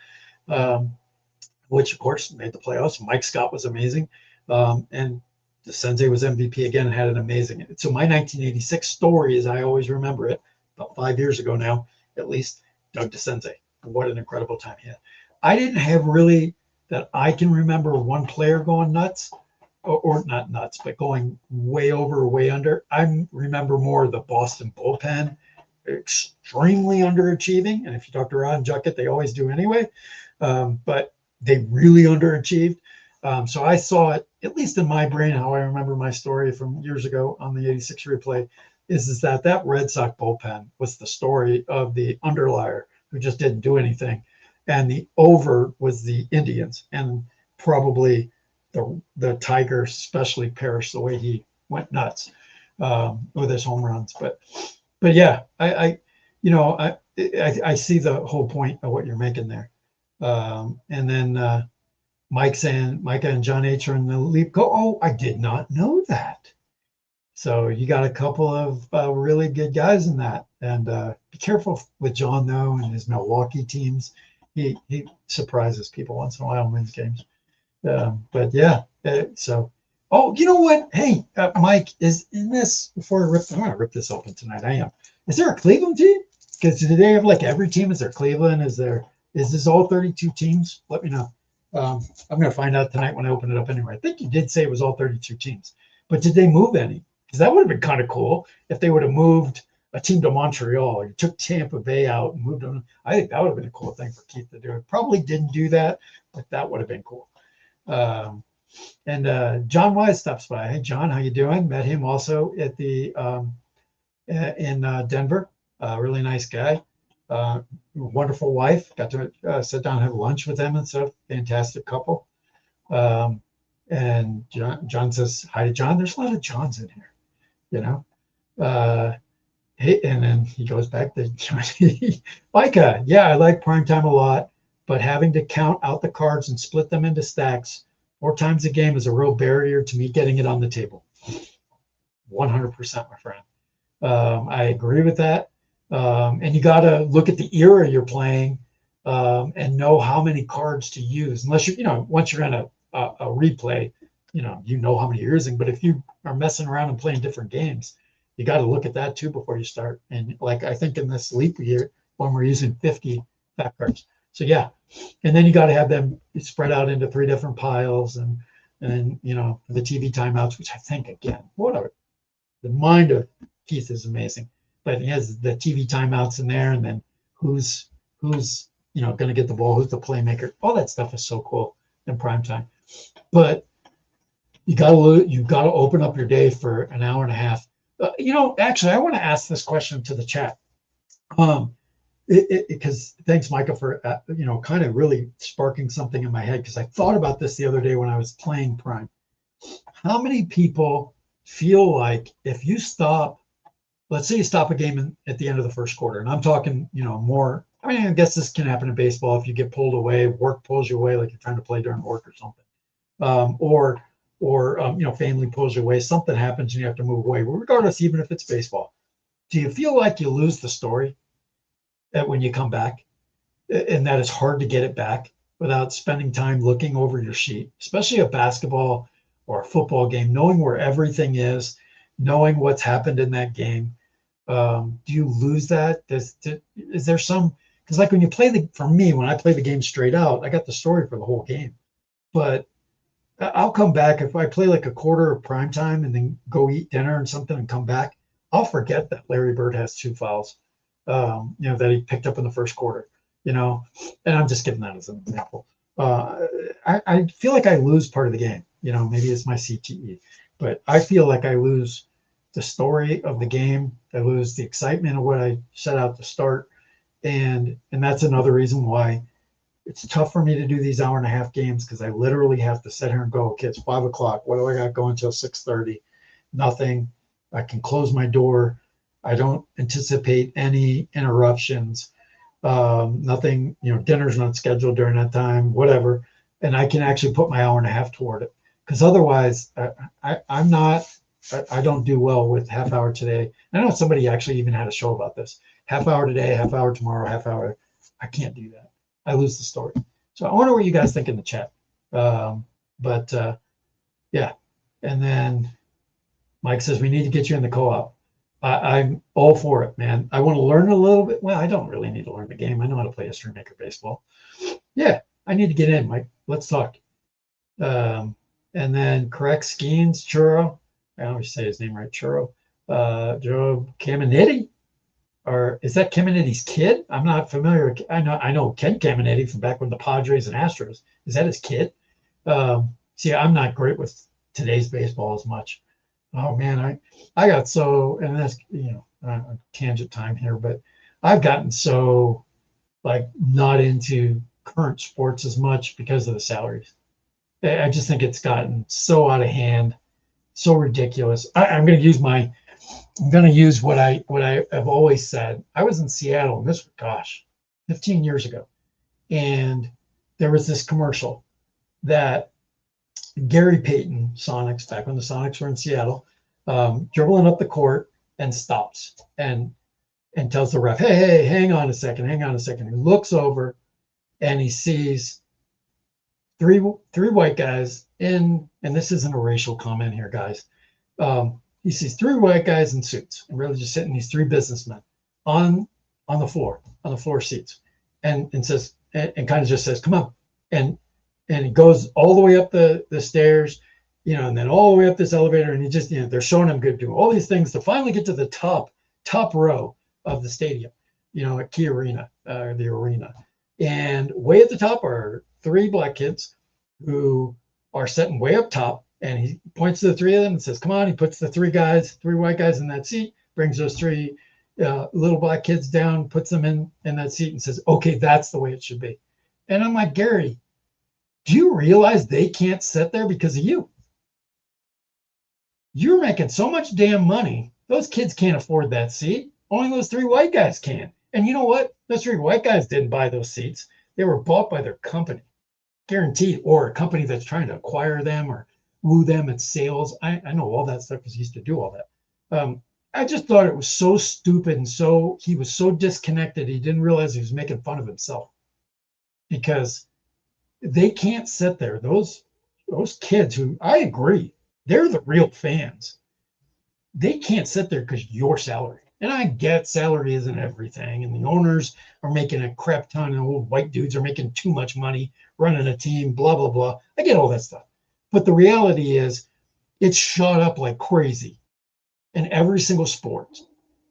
which of course made the playoffs. Mike Scott was amazing, and DeCenze was MVP again and had an amazing. So my 1986 story, as I always remember it, about 5 years ago now, at least, Doug DeCenze. What an incredible time he had. I didn't have really that I can remember one player going nuts, or not nuts, but going way over or way under. I remember more the Boston bullpen extremely underachieving. And if you talk to Ron Juckett, they always do anyway. But they really underachieved. So I saw it, at least in my brain, how I remember my story from years ago on the 86 replay, is that Red Sox bullpen was the story of the underlier who just didn't do anything. And the over was the Indians, and probably the Tigers, especially Parrish, the way he went nuts with his home runs. But yeah, I see the whole point of what you're making there. And then Micah and John H. are in the leap. Oh, I did not know that. So you got a couple of really good guys in that. And be careful with John, though, and his Milwaukee teams. He surprises people once in a while and wins games. But yeah, so. Oh, you know what? Hey, Mike, is in this, before I want to rip this open tonight. I am. Is there a Cleveland team? Because do they have like every team? Is there Cleveland? Is this all 32 teams? Let me know. I'm going to find out tonight when I open it up anyway. I think you did say it was all 32 teams. But did they move any? Because that would have been kind of cool if they would have moved a team to Montreal. You took Tampa Bay out and moved them. I think that would have been a cool thing for Keith to do. Probably didn't do that, but that would have been cool. And John Wise stops by. Hey, John, how you doing? Met him also at the in Denver. Really nice guy. Wonderful wife. Got to sit down and have lunch with them and stuff. Fantastic couple. And John says hi to John. There's a lot of Johns in here, you know. Hey, and then he goes back to John. Micah, yeah, I like primetime a lot, but having to count out the cards and split them into stacks 4 times a game is a real barrier to me getting it on the table. 100%, my friend. I agree with that. And you got to look at the era you're playing and know how many cards to use. Unless once you're in a replay, you know how many you're using. But if you are messing around and playing different games, you got to look at that too before you start. And like I think in this leap year, when we're using 50 back cards. So yeah, and then you got to have them spread out into 3 different piles, and the TV timeouts, which I think again, the mind of Keith is amazing. But he has the TV timeouts in there, and then who's going to get the ball, who's the playmaker. All that stuff is so cool in prime time. But you got to open up your day for an hour and a half. Actually, I want to ask this question to the chat. Because thanks, Micah, for kind of really sparking something in my head, because I thought about this the other day when I was playing Prime. How many people feel like if you stop, let's say you stop a game at the end of the first quarter, and I'm talking, more. I mean, I guess this can happen in baseball if you get pulled away, work pulls you away, like you're trying to play during work or something, or family pulls you away, something happens and you have to move away. Well, regardless, even if it's baseball, do you feel like you lose the story when you come back, and that it's hard to get it back without spending time looking over your sheet, especially a basketball or a football game, knowing where everything is, knowing what's happened in that game? Do you lose that? Is there some, because like when you play when I play the game straight out, I got the story for the whole game, but I'll come back if I play like a quarter of prime time and then go eat dinner and something and come back. I'll forget that Larry Bird has 2 fouls, that he picked up in the first quarter, and I'm just giving that as an example. I feel like I lose part of the game. Maybe it's my CTE, but I feel like I lose the story of the game. I lose the excitement of what I set out to start, and that's another reason why it's tough for me to do these hour-and-a-half games, because I literally have to sit here and go, okay, it's 5 o'clock. What do I got going until 6:30? Nothing. I can close my door. I don't anticipate any interruptions. Nothing, dinner's not scheduled during that time, whatever. And I can actually put my hour-and-a-half toward it. Because otherwise, I don't do well with half hour today. I know somebody actually even had a show about this. Half hour today, half hour tomorrow, half hour. I can't do that. I lose the story. So I wonder what you guys think in the chat. Yeah. And then Mike says, we need to get you in the co-op. I'm all for it, man. I want to learn a little bit. Well, I don't really need to learn the game. I know how to play History Maker baseball. Yeah, I need to get in, Mike. Let's talk. And then correct Skeens, Churro. I always say his name right, Churro. Joe Caminetti. Or is that Caminetti's kid? I'm not familiar. I know Ken Caminetti from back when the Padres and Astros. Is that his kid? See, I'm not great with today's baseball as much. Oh man, I got so, and that's tangent time here, but I've gotten so not into current sports as much because of the salaries. I just think it's gotten so out of hand, so ridiculous. I'm going to use what I have always said. I was in Seattle, and 15 years ago, and there was this commercial that Gary Payton, Sonics, back when the Sonics were in Seattle, dribbling up the court and stops and tells the ref, hey, hang on a second. He looks over and he sees three white guys and this isn't a racial comment here, guys. He sees 3 white guys in suits and really just sitting, these 3 businessmen on the floor seats, and says, and kind of just says, come on. And he goes all the way up the stairs, and then all the way up this elevator. And he just, they're showing him good, doing all these things to finally get to the top row of the stadium, at Key Arena, the arena. And way at the top are 3 black kids who are sitting way up top. And he points to the 3 of them and says, come on. He puts the 3 white guys in that seat, brings those 3 little black kids down, puts them in that seat and says, okay, that's the way it should be. And I'm like, Gary, do you realize they can't sit there because of you? You're making so much damn money. Those kids can't afford that seat. Only those 3 white guys can. And you know what? Those 3 white guys didn't buy those seats. They were bought by their company, guaranteed, or a company that's trying to acquire them or woo them at sales. I know all that stuff because he used to do all that. I just thought it was so stupid, and he was so disconnected. He didn't realize he was making fun of himself, because they can't sit there. Those kids, who I agree, they're the real fans. They can't sit there because your salary. And I get salary isn't everything, and the owners are making a crap ton, and old white dudes are making too much money running a team, blah, blah, blah. I get all that stuff. But the reality is it's shot up like crazy in every single sport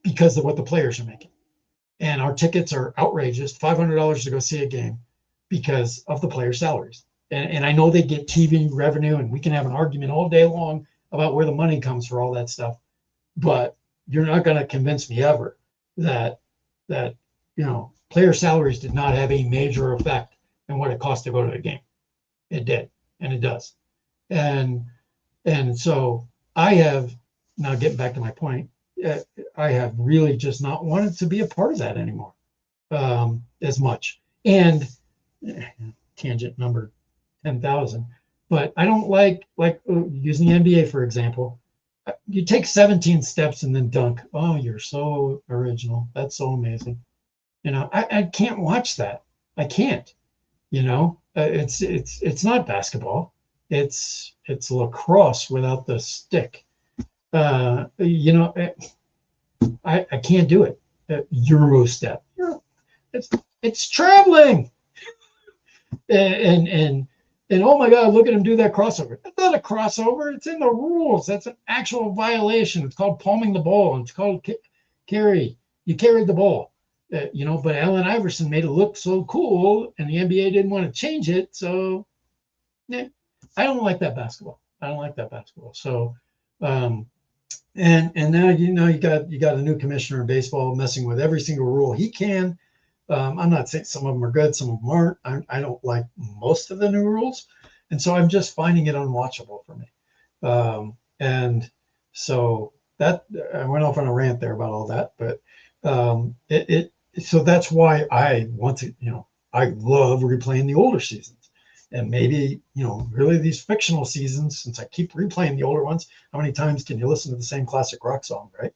because of what the players are making. And our tickets are outrageous, $500 to go see a game, because of the player salaries. And I know they get TV revenue, and we can have an argument all day long about where the money comes for all that stuff. But you're not going to convince me ever that player salaries did not have a major effect on what it costs to go to the game. It did, and it does. And so I have, now getting back to my point, I have really just not wanted to be a part of that anymore as much. And tangent number 10,000, but I don't like using the NBA, for example. You take 17 steps and then dunk. Oh, you're so original. That's so amazing. I can't watch that. I can't. It's not basketball. It's lacrosse without the stick. I can't do it. Euro step. It's traveling. And And oh my God, look at him do that crossover. That's not a crossover. It's in the rules. That's an actual violation. It's called palming the ball. It's called carry. You carried the ball. But Allen Iverson made it look so cool, and the NBA didn't want to change it. So, yeah, I don't like that basketball. I don't like that basketball. So, and now you got a new commissioner in baseball messing with every single rule he can. I'm not saying some of them are good, some of them aren't. I don't like most of the new rules, and so I'm just finding it unwatchable for me. And so that I went off on a rant there about all that, but so that's why I want to, I love replaying the older seasons. And maybe, really these fictional seasons, since I keep replaying the older ones, how many times can you listen to the same classic rock song, right?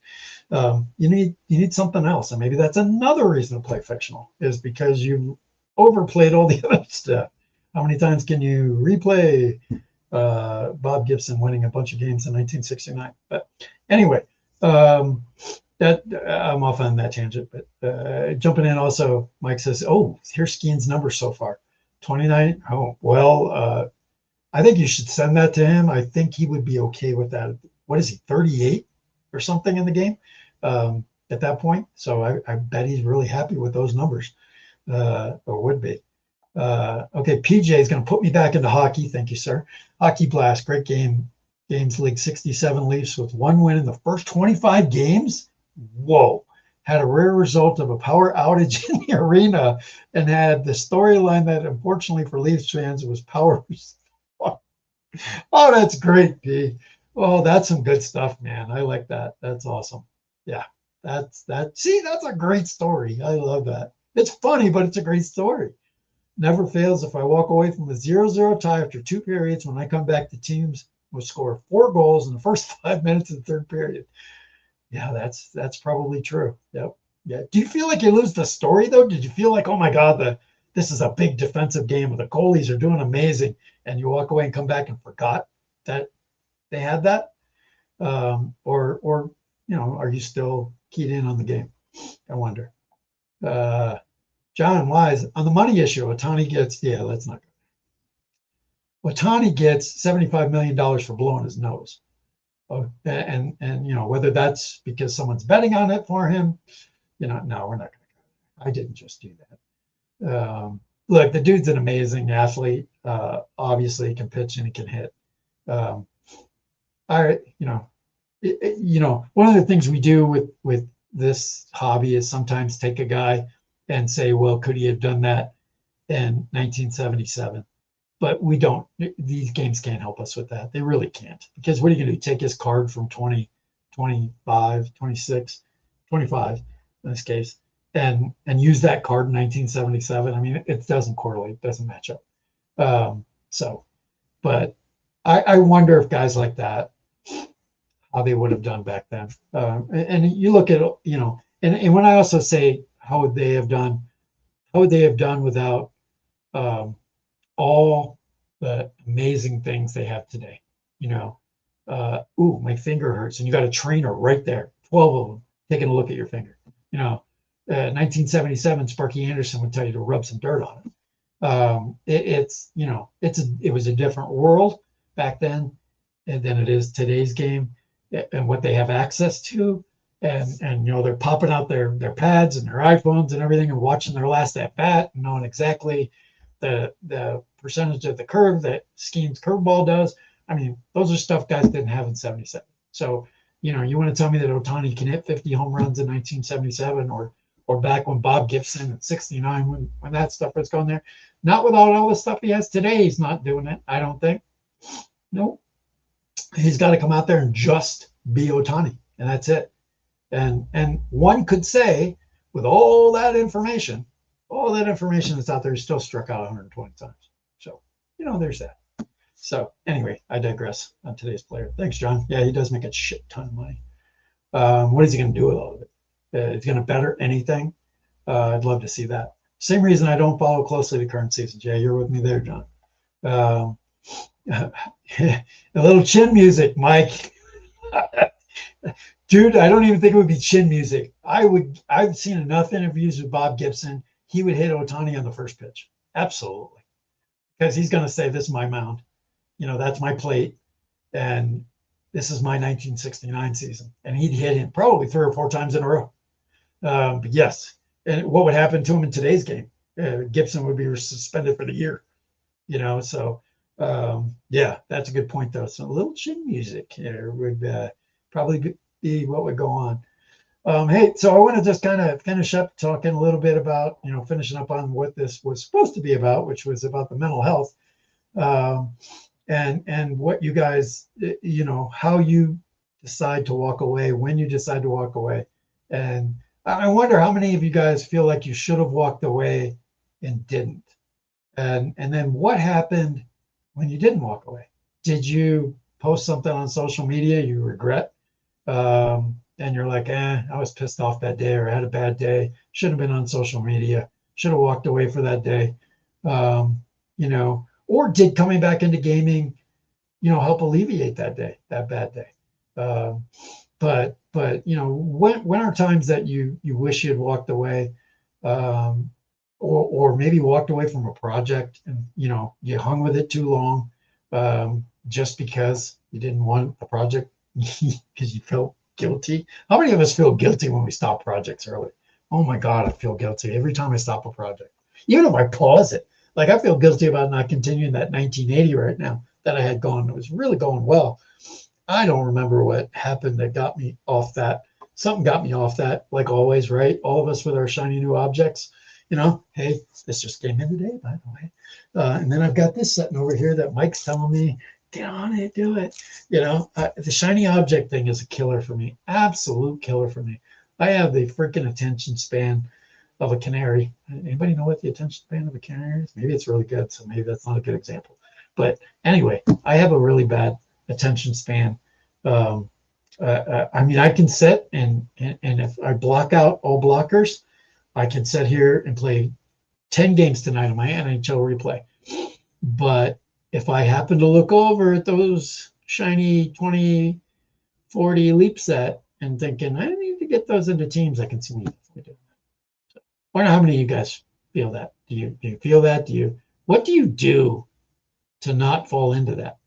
You need something else. And maybe that's another reason to play fictional, is because you've overplayed all the other stuff. How many times can you replay Bob Gibson winning a bunch of games in 1969? But anyway, that I'm off on that tangent. But jumping in also, Mike says, oh, here's Skeen's number so far. 29. Oh, well, I think you should send that to him. I think he would be okay with that. What is he, 38 or something in the game at that point? So I bet he's really happy with those numbers, or would be. Okay, PJ is going to put me back into hockey. Thank you, sir. Hockey Blast, great game. Games League 67 Leafs with 1 win in the first 25 games. Whoa. Had a rare result of a power outage in the arena, and had the storyline that, unfortunately for Leafs fans, was power. Oh, that's great, P. Oh, that's some good stuff, man. I like that. That's awesome. Yeah, that's that. See, that's a great story. I love that. It's funny, but it's a great story. Never fails if I walk away from a 0-0 tie after 2 periods. When I come back, the teams will score 4 goals in the first 5 minutes of the third period. Yeah, that's probably true. Yep. Yeah. Do you feel like you lose the story though? Did you feel like, oh my God, this is a big defensive game where the goalies are doing amazing, and you walk away and come back and forgot that they had that? Or are you still keyed in on the game? I wonder. John Wise, on the money issue, Ohtani gets, that's not good. Ohtani gets $75 million for blowing his nose. And whether that's because someone's betting on it for him, no, we're not going to. I didn't just do that. Look, the dude's an amazing athlete. Obviously, he can pitch and he can hit. One of the things we do with this hobby is sometimes take a guy and say, well, could he have done that in 1977? But we don't. These games can't help us with that. They really can't. Because what are you going to do? Take his card from 20, 25, 26, 25 in this case, and use that card in 1977? I mean, it doesn't correlate. It doesn't match up. But I wonder if guys like that, how they would have done back then. And you look at, and when I also say how would they have done without all the amazing things they have today. My finger hurts, and you got a trainer right there, 12 of them taking a look at your finger. 1977, Sparky Anderson would tell you to rub some dirt on it. It was a different world back then than it is today's game, and what they have access to. And they're popping out their pads and their iPhones and everything and watching their last at bat and knowing exactly the percentage of the curve that Skeen's curveball does. I mean, those are stuff guys didn't have in 77. So, you want to tell me that Ohtani can hit 50 home runs in 1977 or back when Bob Gibson at 69, when that stuff was going there? Not without all the stuff he has today. He's not doing it, I don't think. Nope. He's got to come out there and just be Ohtani, and that's it. And one could say, with all that information that's out there, he still struck out 120 times. So, there's that. So anyway, I digress on today's player. Thanks, John. Yeah, he does make a shit ton of money. What is he going to do with all of it? He's going to better anything. I'd love to see that. Same reason I don't follow closely the current seasons. Yeah, you're with me there, John. A little chin music, Mike. Dude, I don't even think it would be chin music. I've seen enough interviews with Bob Gibson. He would hit Ohtani on the first pitch. Absolutely. because he's going to say, this is my mound, that's my plate, and this is my 1969 season. And he'd hit him probably 3 or 4 times in a row. But yes, and what would happen to him in today's game? Gibson would be suspended for the year, so yeah, that's a good point though. So a little chin music here would probably be what would go on. Hey, so I want to just kind of finish up talking a little bit about, finishing up on what this was supposed to be about, which was about the mental health, and what you guys, how you decide to walk away, when you decide to walk away. And I wonder how many of you guys feel like you should have walked away and didn't. And then what happened when you didn't walk away? Did you post something on social media you regret? And you're like, I was pissed off that day, or I had a bad day. Shouldn't have been on social media. Should have walked away for that day. Or did coming back into gaming, help alleviate that day, that bad day. But when are times that you wish you had walked away, or maybe walked away from a project and you hung with it too long, just because you didn't want the project because you felt guilty. How many of us feel guilty when we stop projects early? Oh my God, I feel guilty every time I stop a project. Even if I pause it, like I feel guilty about not continuing that 1980 right now that I had gone. It was really going well. I don't remember what happened that got me off that. Something got me off that, like always, right? All of us with our shiny new objects. Hey, this just came in today, by the way. And then I've got this sitting over here that Mike's telling me, get on it, do it. The shiny object thing is a killer for me, absolute killer for me. I have the freaking attention span of a canary. Anybody know what the attention span of a canary is? Maybe it's really good, so maybe that's not a good example. But anyway, I have a really bad attention span. I mean, I can sit and if I block out all blockers, I can sit here and play 10 games tonight on my NHL replay. But if I happen to look over at those shiny 20, 40 leap set and thinking, I need to get those into teams, I can see me definitely doing that. So, I don't know how many of you guys feel that. Do you feel that? What do you do to not fall into that?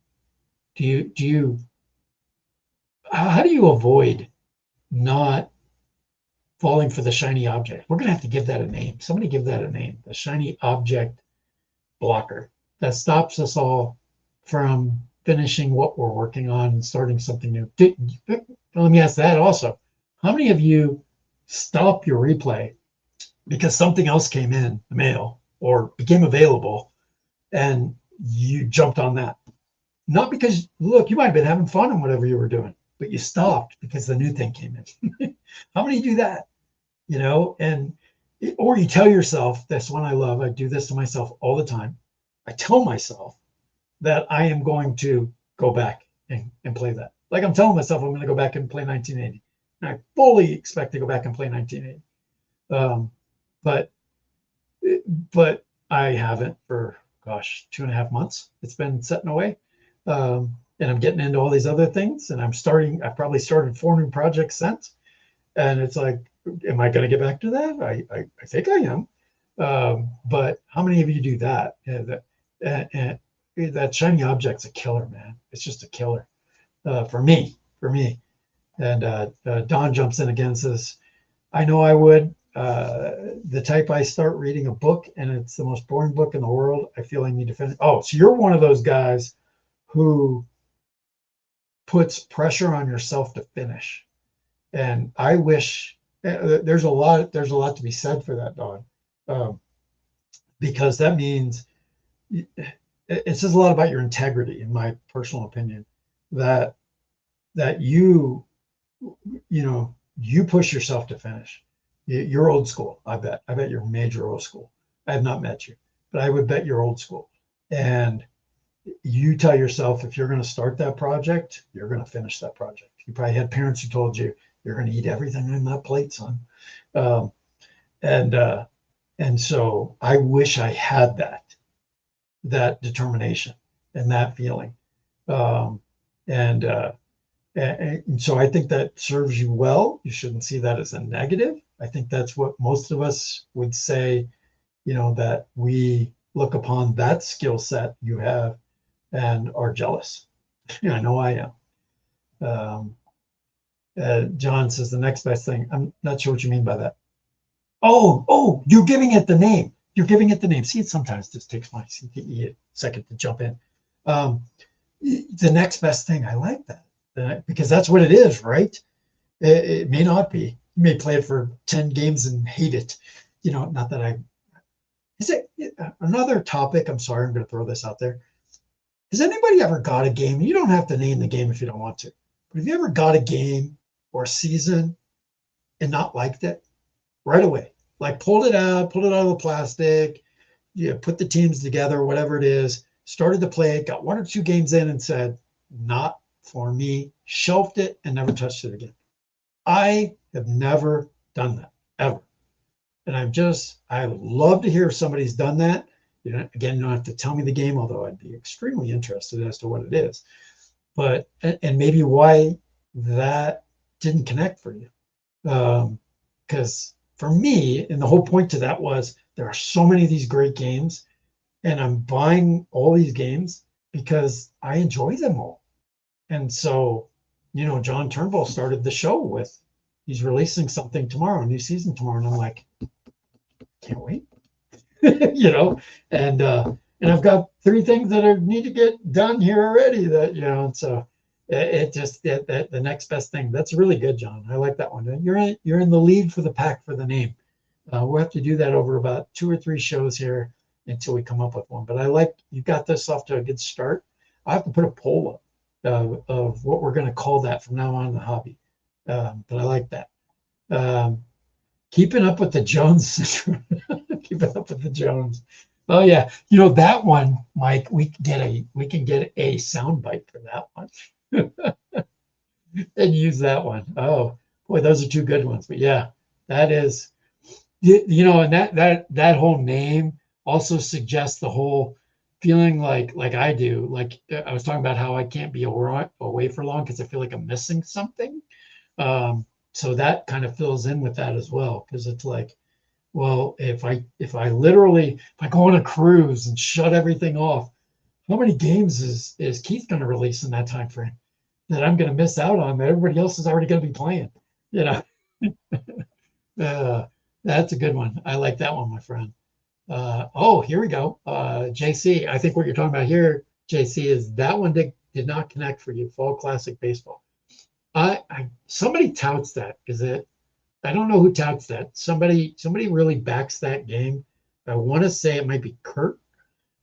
How do you avoid not falling for the shiny object? We're going to have to give that a name. Somebody give that a name. The shiny object blocker that stops us all from finishing what we're working on and starting something new. Let me ask that also. How many of you stop your replay because something else came in the mail or became available and you jumped on that? Not because, look, you might have been having fun on whatever you were doing, but you stopped because the new thing came in. How many do that? Or you tell yourself, that's one I love. I do this to myself all the time. I tell myself that I am going to go back and play that. Like I'm telling myself I'm going to go back and play 1980. And I fully expect to go back and play 1980. But I haven't for, 2.5 months. It's been setting away. And I'm getting into all these other things. And I've probably started 4 new projects since. And it's like, am I going to get back to that? I think I am. But how many of you do that? That shiny object's a killer, man. It's just a killer for me. And Don jumps in again and says, I know I would. The type I start reading a book and it's the most boring book in the world. I feel I need to finish. Oh, so you're one of those guys who puts pressure on yourself to finish. And I wish there's a lot to be said for that, Don, because that means it says a lot about your integrity, in my personal opinion, that you push yourself to finish. You're old school. I bet you're major old school. I have not met you, but I would bet you're old school. And you tell yourself, if you're going to start that project, you're going to finish that project. You probably had parents who told you, you're going to eat everything on that plate, son. And so I wish I had that determination and that feeling. And so I think that serves you well. You shouldn't see that as a negative. I think that's what most of us would say, that we look upon that skill set you have and are jealous. I know I am. John says the next best thing. I'm not sure what you mean by that. Oh, you're giving it the name. You're giving it the name. See, it sometimes just takes my CTE a second to jump in. The next best thing. I like that because that's what it is, right? It may not be. You may play it for 10 games and hate it. Not that I. Is it another topic? I'm sorry, I'm going to throw this out there. Has anybody ever got a game? You don't have to name the game if you don't want to. But have you ever got a game or a season and not liked it right away? Like pulled it out of the plastic, put the teams together, whatever it is, started to play it, got 1 or 2 games in and said, not for me, shelved it and never touched it again. I have never done that, ever. And I love to hear if somebody's done that. Again, you don't have to tell me the game, although I'd be extremely interested as to what it is. But, and maybe why that didn't connect for you. Because for me, and the whole point to that was there are so many of these great games, and I'm buying all these games because I enjoy them all. And so, John Turnbull started the show with, he's releasing something tomorrow, a new season tomorrow. And I'm like, can't wait, and I've got 3 things that need to get done here already and so it just, the next best thing. That's really good, John. I like that one. You're in the lead for the pack for the name. We'll have to do that over about 2 or 3 shows here until we come up with one. But I like, you got this off to a good start. I have to put a poll up of what we're going to call that from now on in the hobby. But I like that. Keeping up with the Jones. Keeping up with the Jones. Oh yeah, that one, Mike. We can get a sound bite for that one, and use that one. Oh boy, those are 2 good ones. But yeah, that is, and that whole name also suggests the whole feeling like I do. Like I was talking about how I can't be away for long because I feel like I'm missing something. So that kind of fills in with that as well, because it's like, well, if I go on a cruise and shut everything off, how many games is Keith going to release in that time frame that I'm going to miss out on that everybody else is already going to be playing? That's a good one. I like that one, my friend. Here we go. JC, I think what you're talking about here, JC, is that one did not connect for you. Fall Classic Baseball. Somebody touts that. I don't know who touts that. Somebody really backs that game. I want to say it might be Kurt,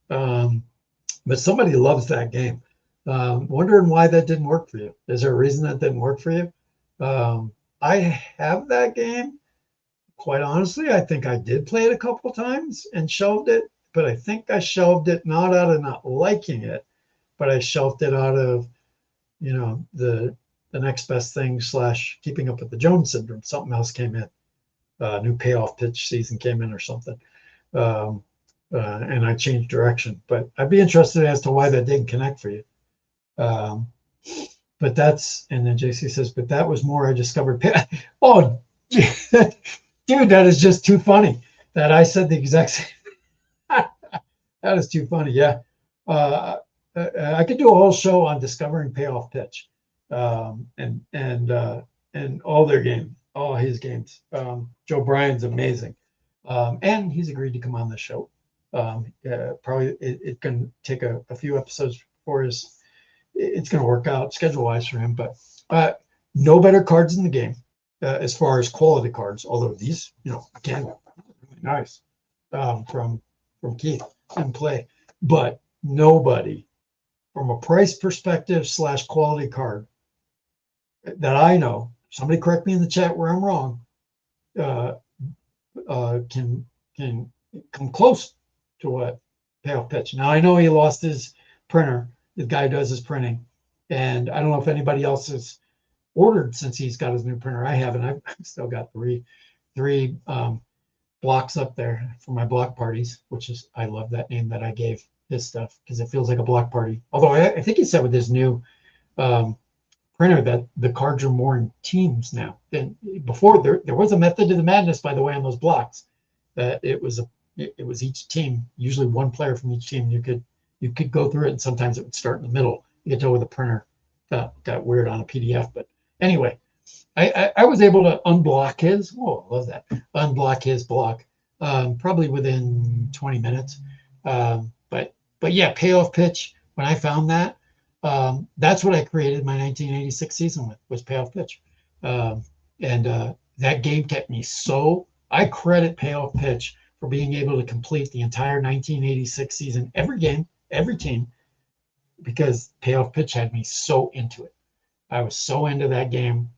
but somebody loves that game. Wondering why that didn't work for you. Is there a reason that didn't work for you? I have that game. Quite honestly, I think I did play it a couple times and shelved it, but I think I shelved it not out of not liking it, but I shelved it out of, the next best thing / keeping up with the Jones syndrome. Something else came in. New payoff pitch season came in or something. And I changed direction. But I'd be interested as to why that didn't connect for you. But that's, and then JC says, but that was more I discovered. Oh, dude, that is just too funny that I said the exact same. That is too funny. Yeah. I could do a whole show on discovering payoff pitch. And all their games, all his games. Joe Bryan's amazing, and he's agreed to come on the show. Probably it can take a few episodes for his. It's going to work out schedule-wise for him, but no better cards in the game as far as quality cards. Although these, again, really nice from Keith and play, but nobody from a price perspective / quality card that I know, somebody correct me in the chat where I'm wrong, can come close to what payoff pitch. Now I know he lost his printer, the guy who does his printing, and I don't know if anybody else has ordered since he's got his new printer. I haven't. I've still got three blocks up there for my block parties, which is, I love that name that I gave his stuff because it feels like a block party. Although I think he said with his new printer that the cards are more in teams now than before. There was a method to the madness, by the way, on those blocks. That it was it was each team, usually one player from each team. You could go through it, and sometimes it would start in the middle. You could tell with the printer got weird on a PDF. But anyway, I was able to unblock his. Oh, I love that. Unblock his block, probably within 20 minutes. But yeah, payoff pitch. When I found that, that's what I created my 1986 season with, was payoff pitch. And that game kept me so. I credit payoff pitch for being able to complete the entire 1986 season, every game, every team, because payoff pitch had me so into it. I was so into that game,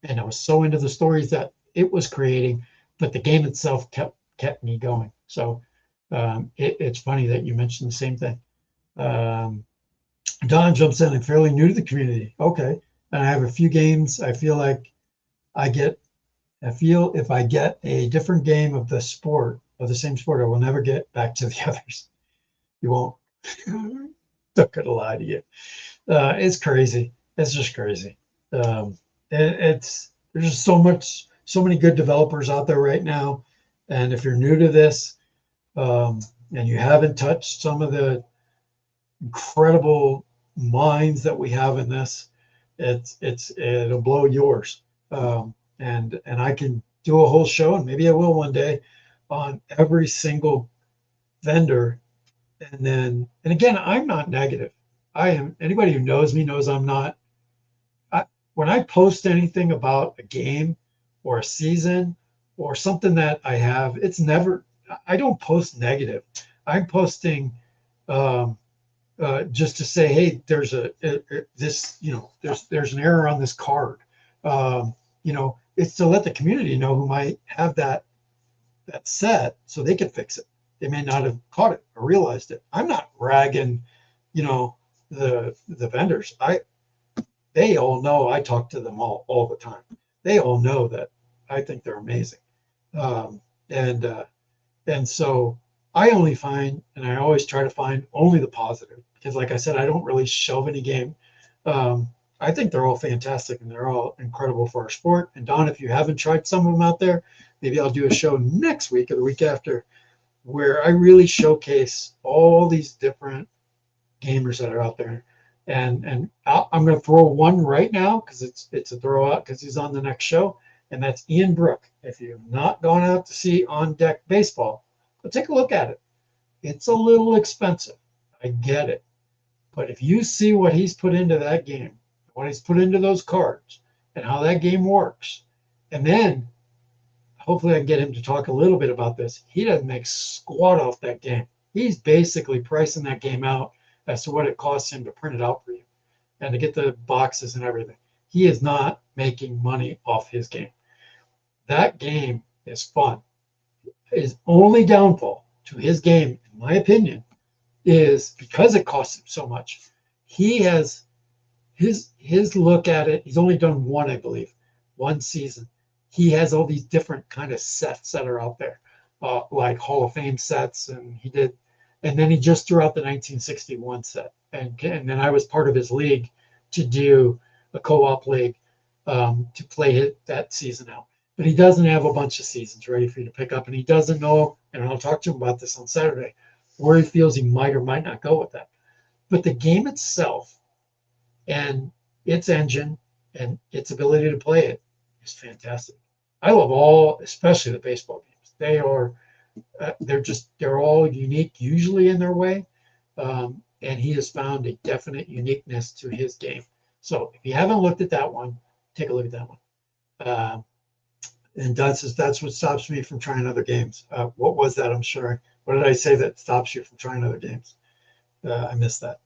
and I was so into the stories that it was creating, but the game itself kept me going. So it's funny that you mentioned the same thing. Um, Don jumps in. I'm fairly new to the community. Okay, and I have a few games. I feel like I get. I feel if I get a different game of the sport, of the same sport, I will never get back to the others. You won't. Not gonna lie to you. It's crazy. It's just crazy. It's there's just so many good developers out there right now, and if you're new to this, and you haven't touched some of the incredible minds that we have in this, it'll blow yours. And I can do a whole show, and maybe I will one day, on every single vendor. And again, I'm not negative. I am. Anybody who knows me knows I'm not. When I post anything about a game or a season or something that I have, it's never. I don't post negative. I'm posting just to say, hey, there's this, there's an error on this card. It's to let the community know who might have that set, so they can fix it. They may not have caught it or realized it. I'm not ragging, the vendors. They all know I talk to them all the time. They all know that I think they're amazing. Um, and so I only find, and I always try to find only the positive, because like I said, I don't really shove any game. I think they're all fantastic, and they're all incredible for our sport. And Don, if you haven't tried some of them out there, maybe I'll do a show next week or the week after where I really showcase all these different gamers that are out there. And I'm going to throw one right now, because it's a throw out, because he's on the next show, and that's Ian Brook. If you've not gone out to see On Deck Baseball, go take a look at it. It's a little expensive. I get it. But if you see what he's put into that game, what he's put into those cards, and how that game works, and then hopefully I can get him to talk a little bit about this. He doesn't make squat off that game. He's basically pricing that game out as to what it costs him to print it out for you and to get the boxes and everything. He is not making money off his game. That game is fun. His only downfall to his game, in my opinion, is because it costs him so much. He has his look at it. He's only done one, I believe, one season. He has all these different kind of sets that are out there, like Hall of Fame sets, and then he just threw out the 1961 set, and then I was part of his league to do a co-op league to play that season out. But he doesn't have a bunch of seasons ready for you to pick up, and he doesn't know, and I'll talk to him about this on Saturday, where he feels he might or might not go with that. But the game itself and its engine and its ability to play it is fantastic. I love all, especially the baseball games. They're all unique, usually in their way, and he has found a definite uniqueness to his game. So if you haven't looked at that one, take a look at that one. And that's what stops me from trying other games. What was that? I'm sure. What did I say that stops you from trying other games? I missed that.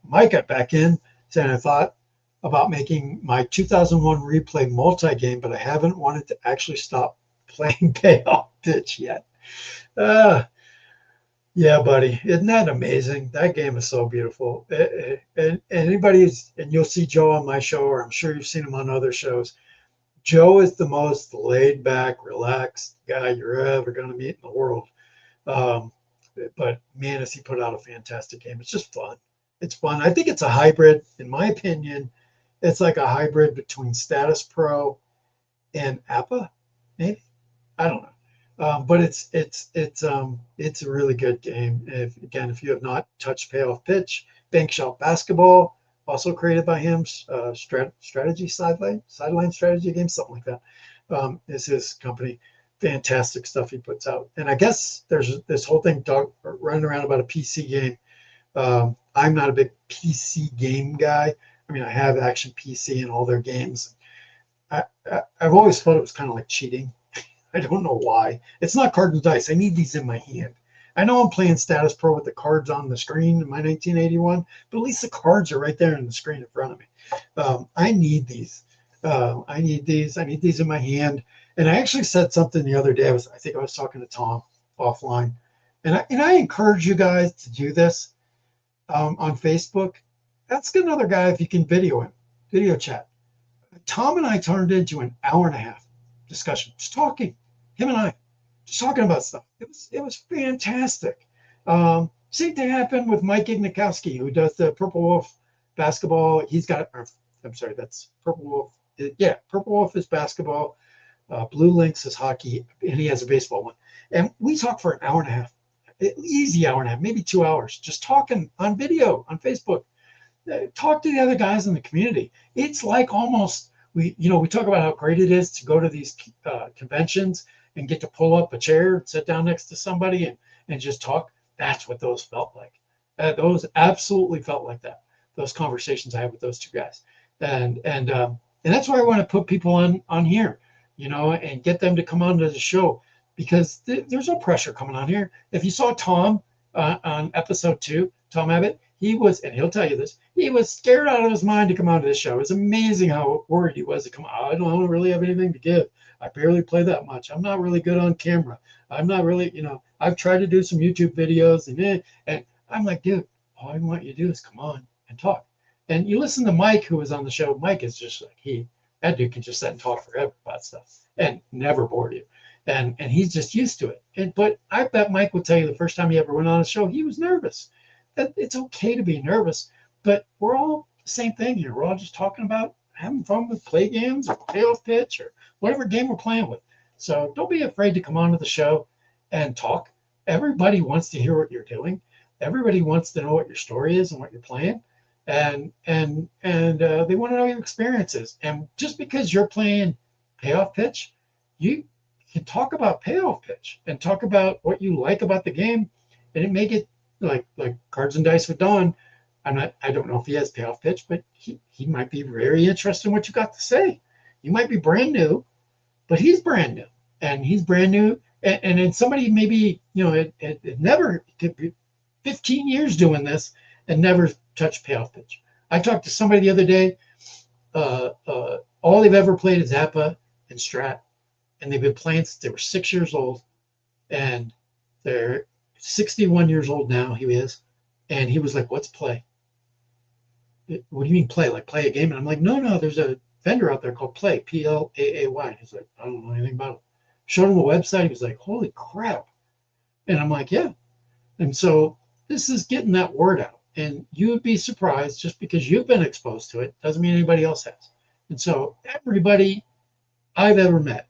Mike got back in saying, I thought about making my 2001 replay multi-game, but I haven't wanted to actually stop playing payoff pitch yet. Yeah, buddy, isn't that amazing? That game is so beautiful. And and you'll see Joe on my show, or I'm sure you've seen him on other shows. Joe is the most laid back, relaxed guy you're ever going to meet in the world. But man, has he put out a fantastic game. It's just fun. It's fun. I think it's a hybrid, in my opinion. It's like a hybrid between Status Pro and APA, maybe. I don't know. But it's a really good game. If you have not touched Payoff Pitch, Bank Shot Basketball, also created by him, strategy sideline strategy game, something like that, is his company. Fantastic stuff he puts out. And I guess there's this whole thing running around about a PC game. I'm not a big PC game guy. I mean, I have Action PC and all their games. I've always thought it was kind of like cheating. I don't know why. It's not cards and dice. I need these in my hand. I know I'm playing Status Pro with the cards on the screen in my 1981, but at least the cards are right there on the screen in front of me. I need these. I need these. I need these in my hand. And I actually said something the other day. I think I was talking to Tom offline, and I encourage you guys to do this on Facebook. Ask another guy if you can video chat. Tom and I turned into an hour and a half discussion, just talking, him and I, just talking about stuff. It was fantastic. Same thing happened with Mike Ignikowski, who does the Purple Wolf basketball. He's got, I'm sorry, that's Purple Wolf. Yeah, Purple Wolf is basketball. Blue Lynx is hockey, and he has a baseball one. And we talked for an hour and a half, easy hour and a half, maybe 2 hours, just talking on video on Facebook. Talk to the other guys in the community. It's like almost we talk about how great it is to go to these conventions and get to pull up a chair and sit down next to somebody and just talk. That's what those felt like. Those absolutely felt like that. Those conversations I had with those two guys, and that's why I want to put people on here, and get them to come onto the show, because there's no pressure coming on here. If you saw Tom on episode 2, Tom Abbott, he was, and he'll tell you this, he was scared out of his mind to come onto this show. It's amazing how worried he was to come on. I don't really have anything to give. I barely play that much. I'm not really good on camera. I'm not really, I've tried to do some YouTube videos and I'm like, dude, all I want you to do is come on and talk. And you listen to Mike, who was on the show. Mike is just like, that dude can just sit and talk forever about stuff and never bore you. And he's just used to it. But I bet Mike will tell you the first time he ever went on a show, he was nervous. It's okay to be nervous, but we're all the same thing here. We're all just talking about having fun with play games or Payoff Pitch or whatever game we're playing with. So don't be afraid to come onto the show and talk. Everybody wants to hear what you're doing. Everybody wants to know what your story is and what you're playing, and they want to know your experiences. And just because you're playing Payoff Pitch, you can talk about Payoff Pitch and talk about what you like about the game, and it make it like Cards and Dice with Don. I don't know if he has Payoff Pitch, but he might be very interested in what you got to say. You might be brand new, but he's brand new, and he's brand new. And then somebody maybe, it never could be 15 years doing this and never touched Payoff Pitch. I talked to somebody the other day, all they've ever played is Zappa and Strat, and they've been playing since they were 6 years old, and they're 61 years old now, he is. And he was like, what's play? What do you mean play? Like play a game? And I'm like, no, there's a vendor out there called Play, Plaay. He's like, I don't know anything about it. Showed him the website. He was like, holy crap. And I'm like, yeah. And so this is getting that word out. And you would be surprised, just because you've been exposed to it doesn't mean anybody else has. And so everybody I've ever met,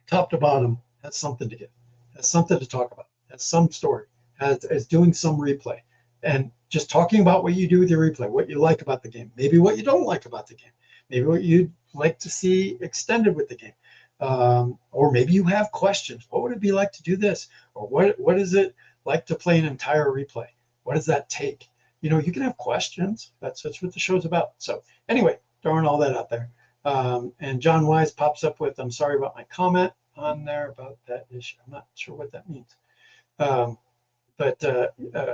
top to bottom, has something to give, has something to talk about, has some story, is doing some replay. And just talking about what you do with your replay, what you like about the game, maybe what you don't like about the game, maybe what you'd like to see extended with the game. Or maybe you have questions. What would it be like to do this? Or what is it like to play an entire replay? What does that take? You can have questions. That's what the show's about. So anyway, throwing all that out there. And John Wise pops up with, I'm sorry about my comment on there about that issue. I'm not sure what that means. But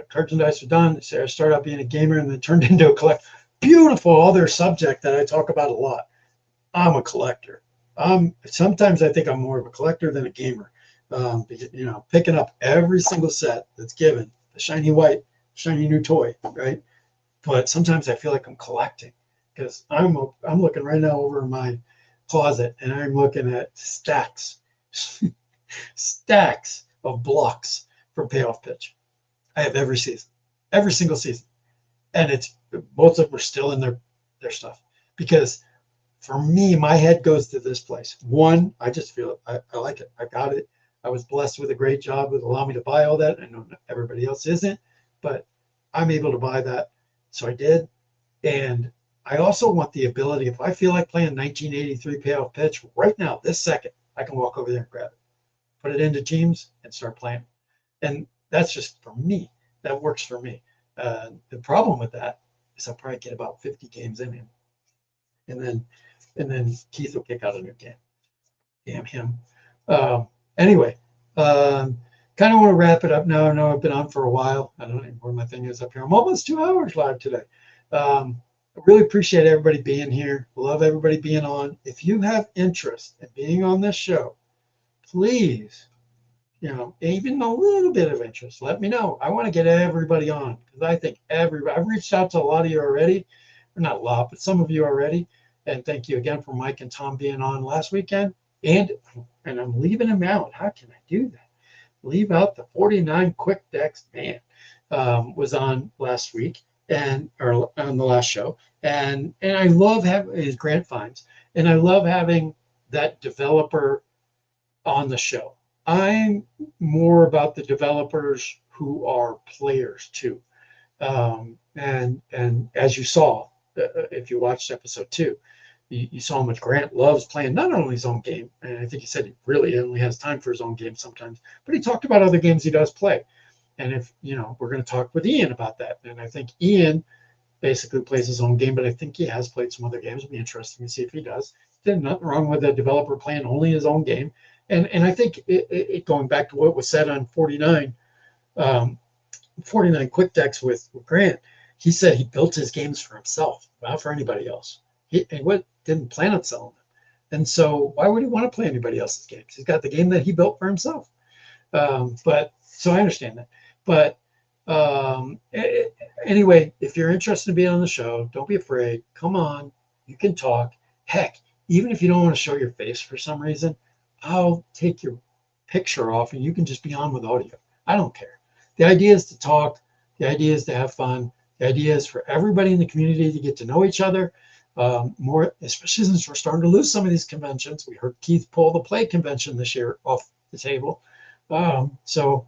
Cards and Dice are done. I started out being a gamer and then turned into a collector. Beautiful other subject that I talk about a lot. I'm a collector. Sometimes I think I'm more of a collector than a gamer. Picking up every single set that's given, the shiny white, shiny new toy, right? But sometimes I feel like I'm collecting, because I'm looking right now over in my closet, and I'm looking at stacks of blocks from Payoff Pitch. I have every single season, and it's most of them are still in their stuff, because for me, my head goes to this place. One, I just feel it. I like it. I got it. I was blessed with a great job that allowed me to buy all that. I know everybody else isn't, but I'm able to buy that. So I did. And I also want the ability, if I feel like playing 1983 payoff pitch right now, this second, I can walk over there and grab it, put it into Teams and start playing. And that's just for me. That works for me. The problem with that is I'll probably get about 50 games in him. And then Keith will kick out a new game. Damn him. Anyway, kind of want to wrap it up now. I know I've been on for a while. I don't know where my thing is up here. I'm almost 2 hours live today. I really appreciate everybody being here. Love everybody being on. If you have interest in being on this show, please, even a little bit of interest, let me know. I want to get everybody on because I think I've reached out to a lot of you already. Or not a lot, but some of you already. And thank you again for Mike and Tom being on last weekend. And I'm leaving them out. How can I do that? Leave out the 49 quick decks. Man, was on last week or on the last show. And I love having his Grant Fines. And I love having that developer on the show. I'm more about the developers who are players too. And as you saw, if you watched episode 2, you saw how much Grant loves playing not only his own game, and I think he said he really only has time for his own game sometimes, but he talked about other games he does play. And if, we're going to talk with Ian about that. And I think Ian basically plays his own game, but I think he has played some other games. It'll be interesting to see if he does. There's nothing wrong with a developer playing only his own game. And I think it going back to what was said on 49 quick decks with Grant, he said he built his games for himself, not for anybody else. He didn't plan on selling them. And so why would he want to play anybody else's games? He's got the game that he built for himself. So I understand that. But anyway, if you're interested in being on the show, don't be afraid. Come on. You can talk. Heck, even if you don't want to show your face for some reason, I'll take your picture off and you can just be on with audio. I don't care. The idea is to talk. The idea is to have fun. The idea is for everybody in the community to get to know each other more, especially since we're starting to lose some of these conventions. We heard Keith pull the Play convention this year off the table.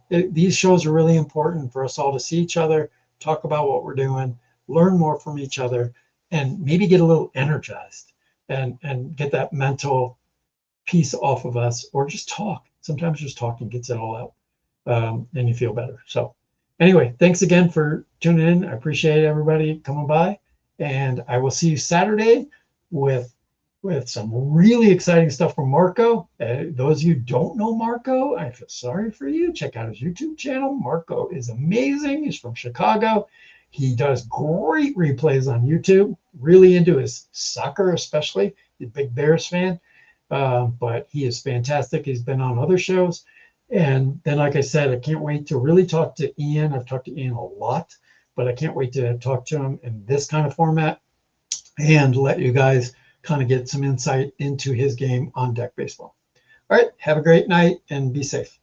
These shows are really important for us all to see each other, talk about what we're doing, learn more from each other, and maybe get a little energized and get that mental piece off of us, or just talk. Sometimes just talking gets it all out, and you feel better. So anyway, thanks again for tuning in. I appreciate everybody coming by, and I will see you Saturday with some really exciting stuff from Marco. Those of you who don't know Marco, I feel sorry for you. Check out his YouTube channel. Marco is amazing. He's from Chicago. He does great replays on YouTube, really into his soccer especially. He's a big Bears fan. But he is fantastic. He's been on other shows. And then, like I said, I can't wait to really talk to Ian. I've talked to Ian a lot, but I can't wait to talk to him in this kind of format and let you guys kind of get some insight into his game on deck baseball. All right, have a great night and be safe.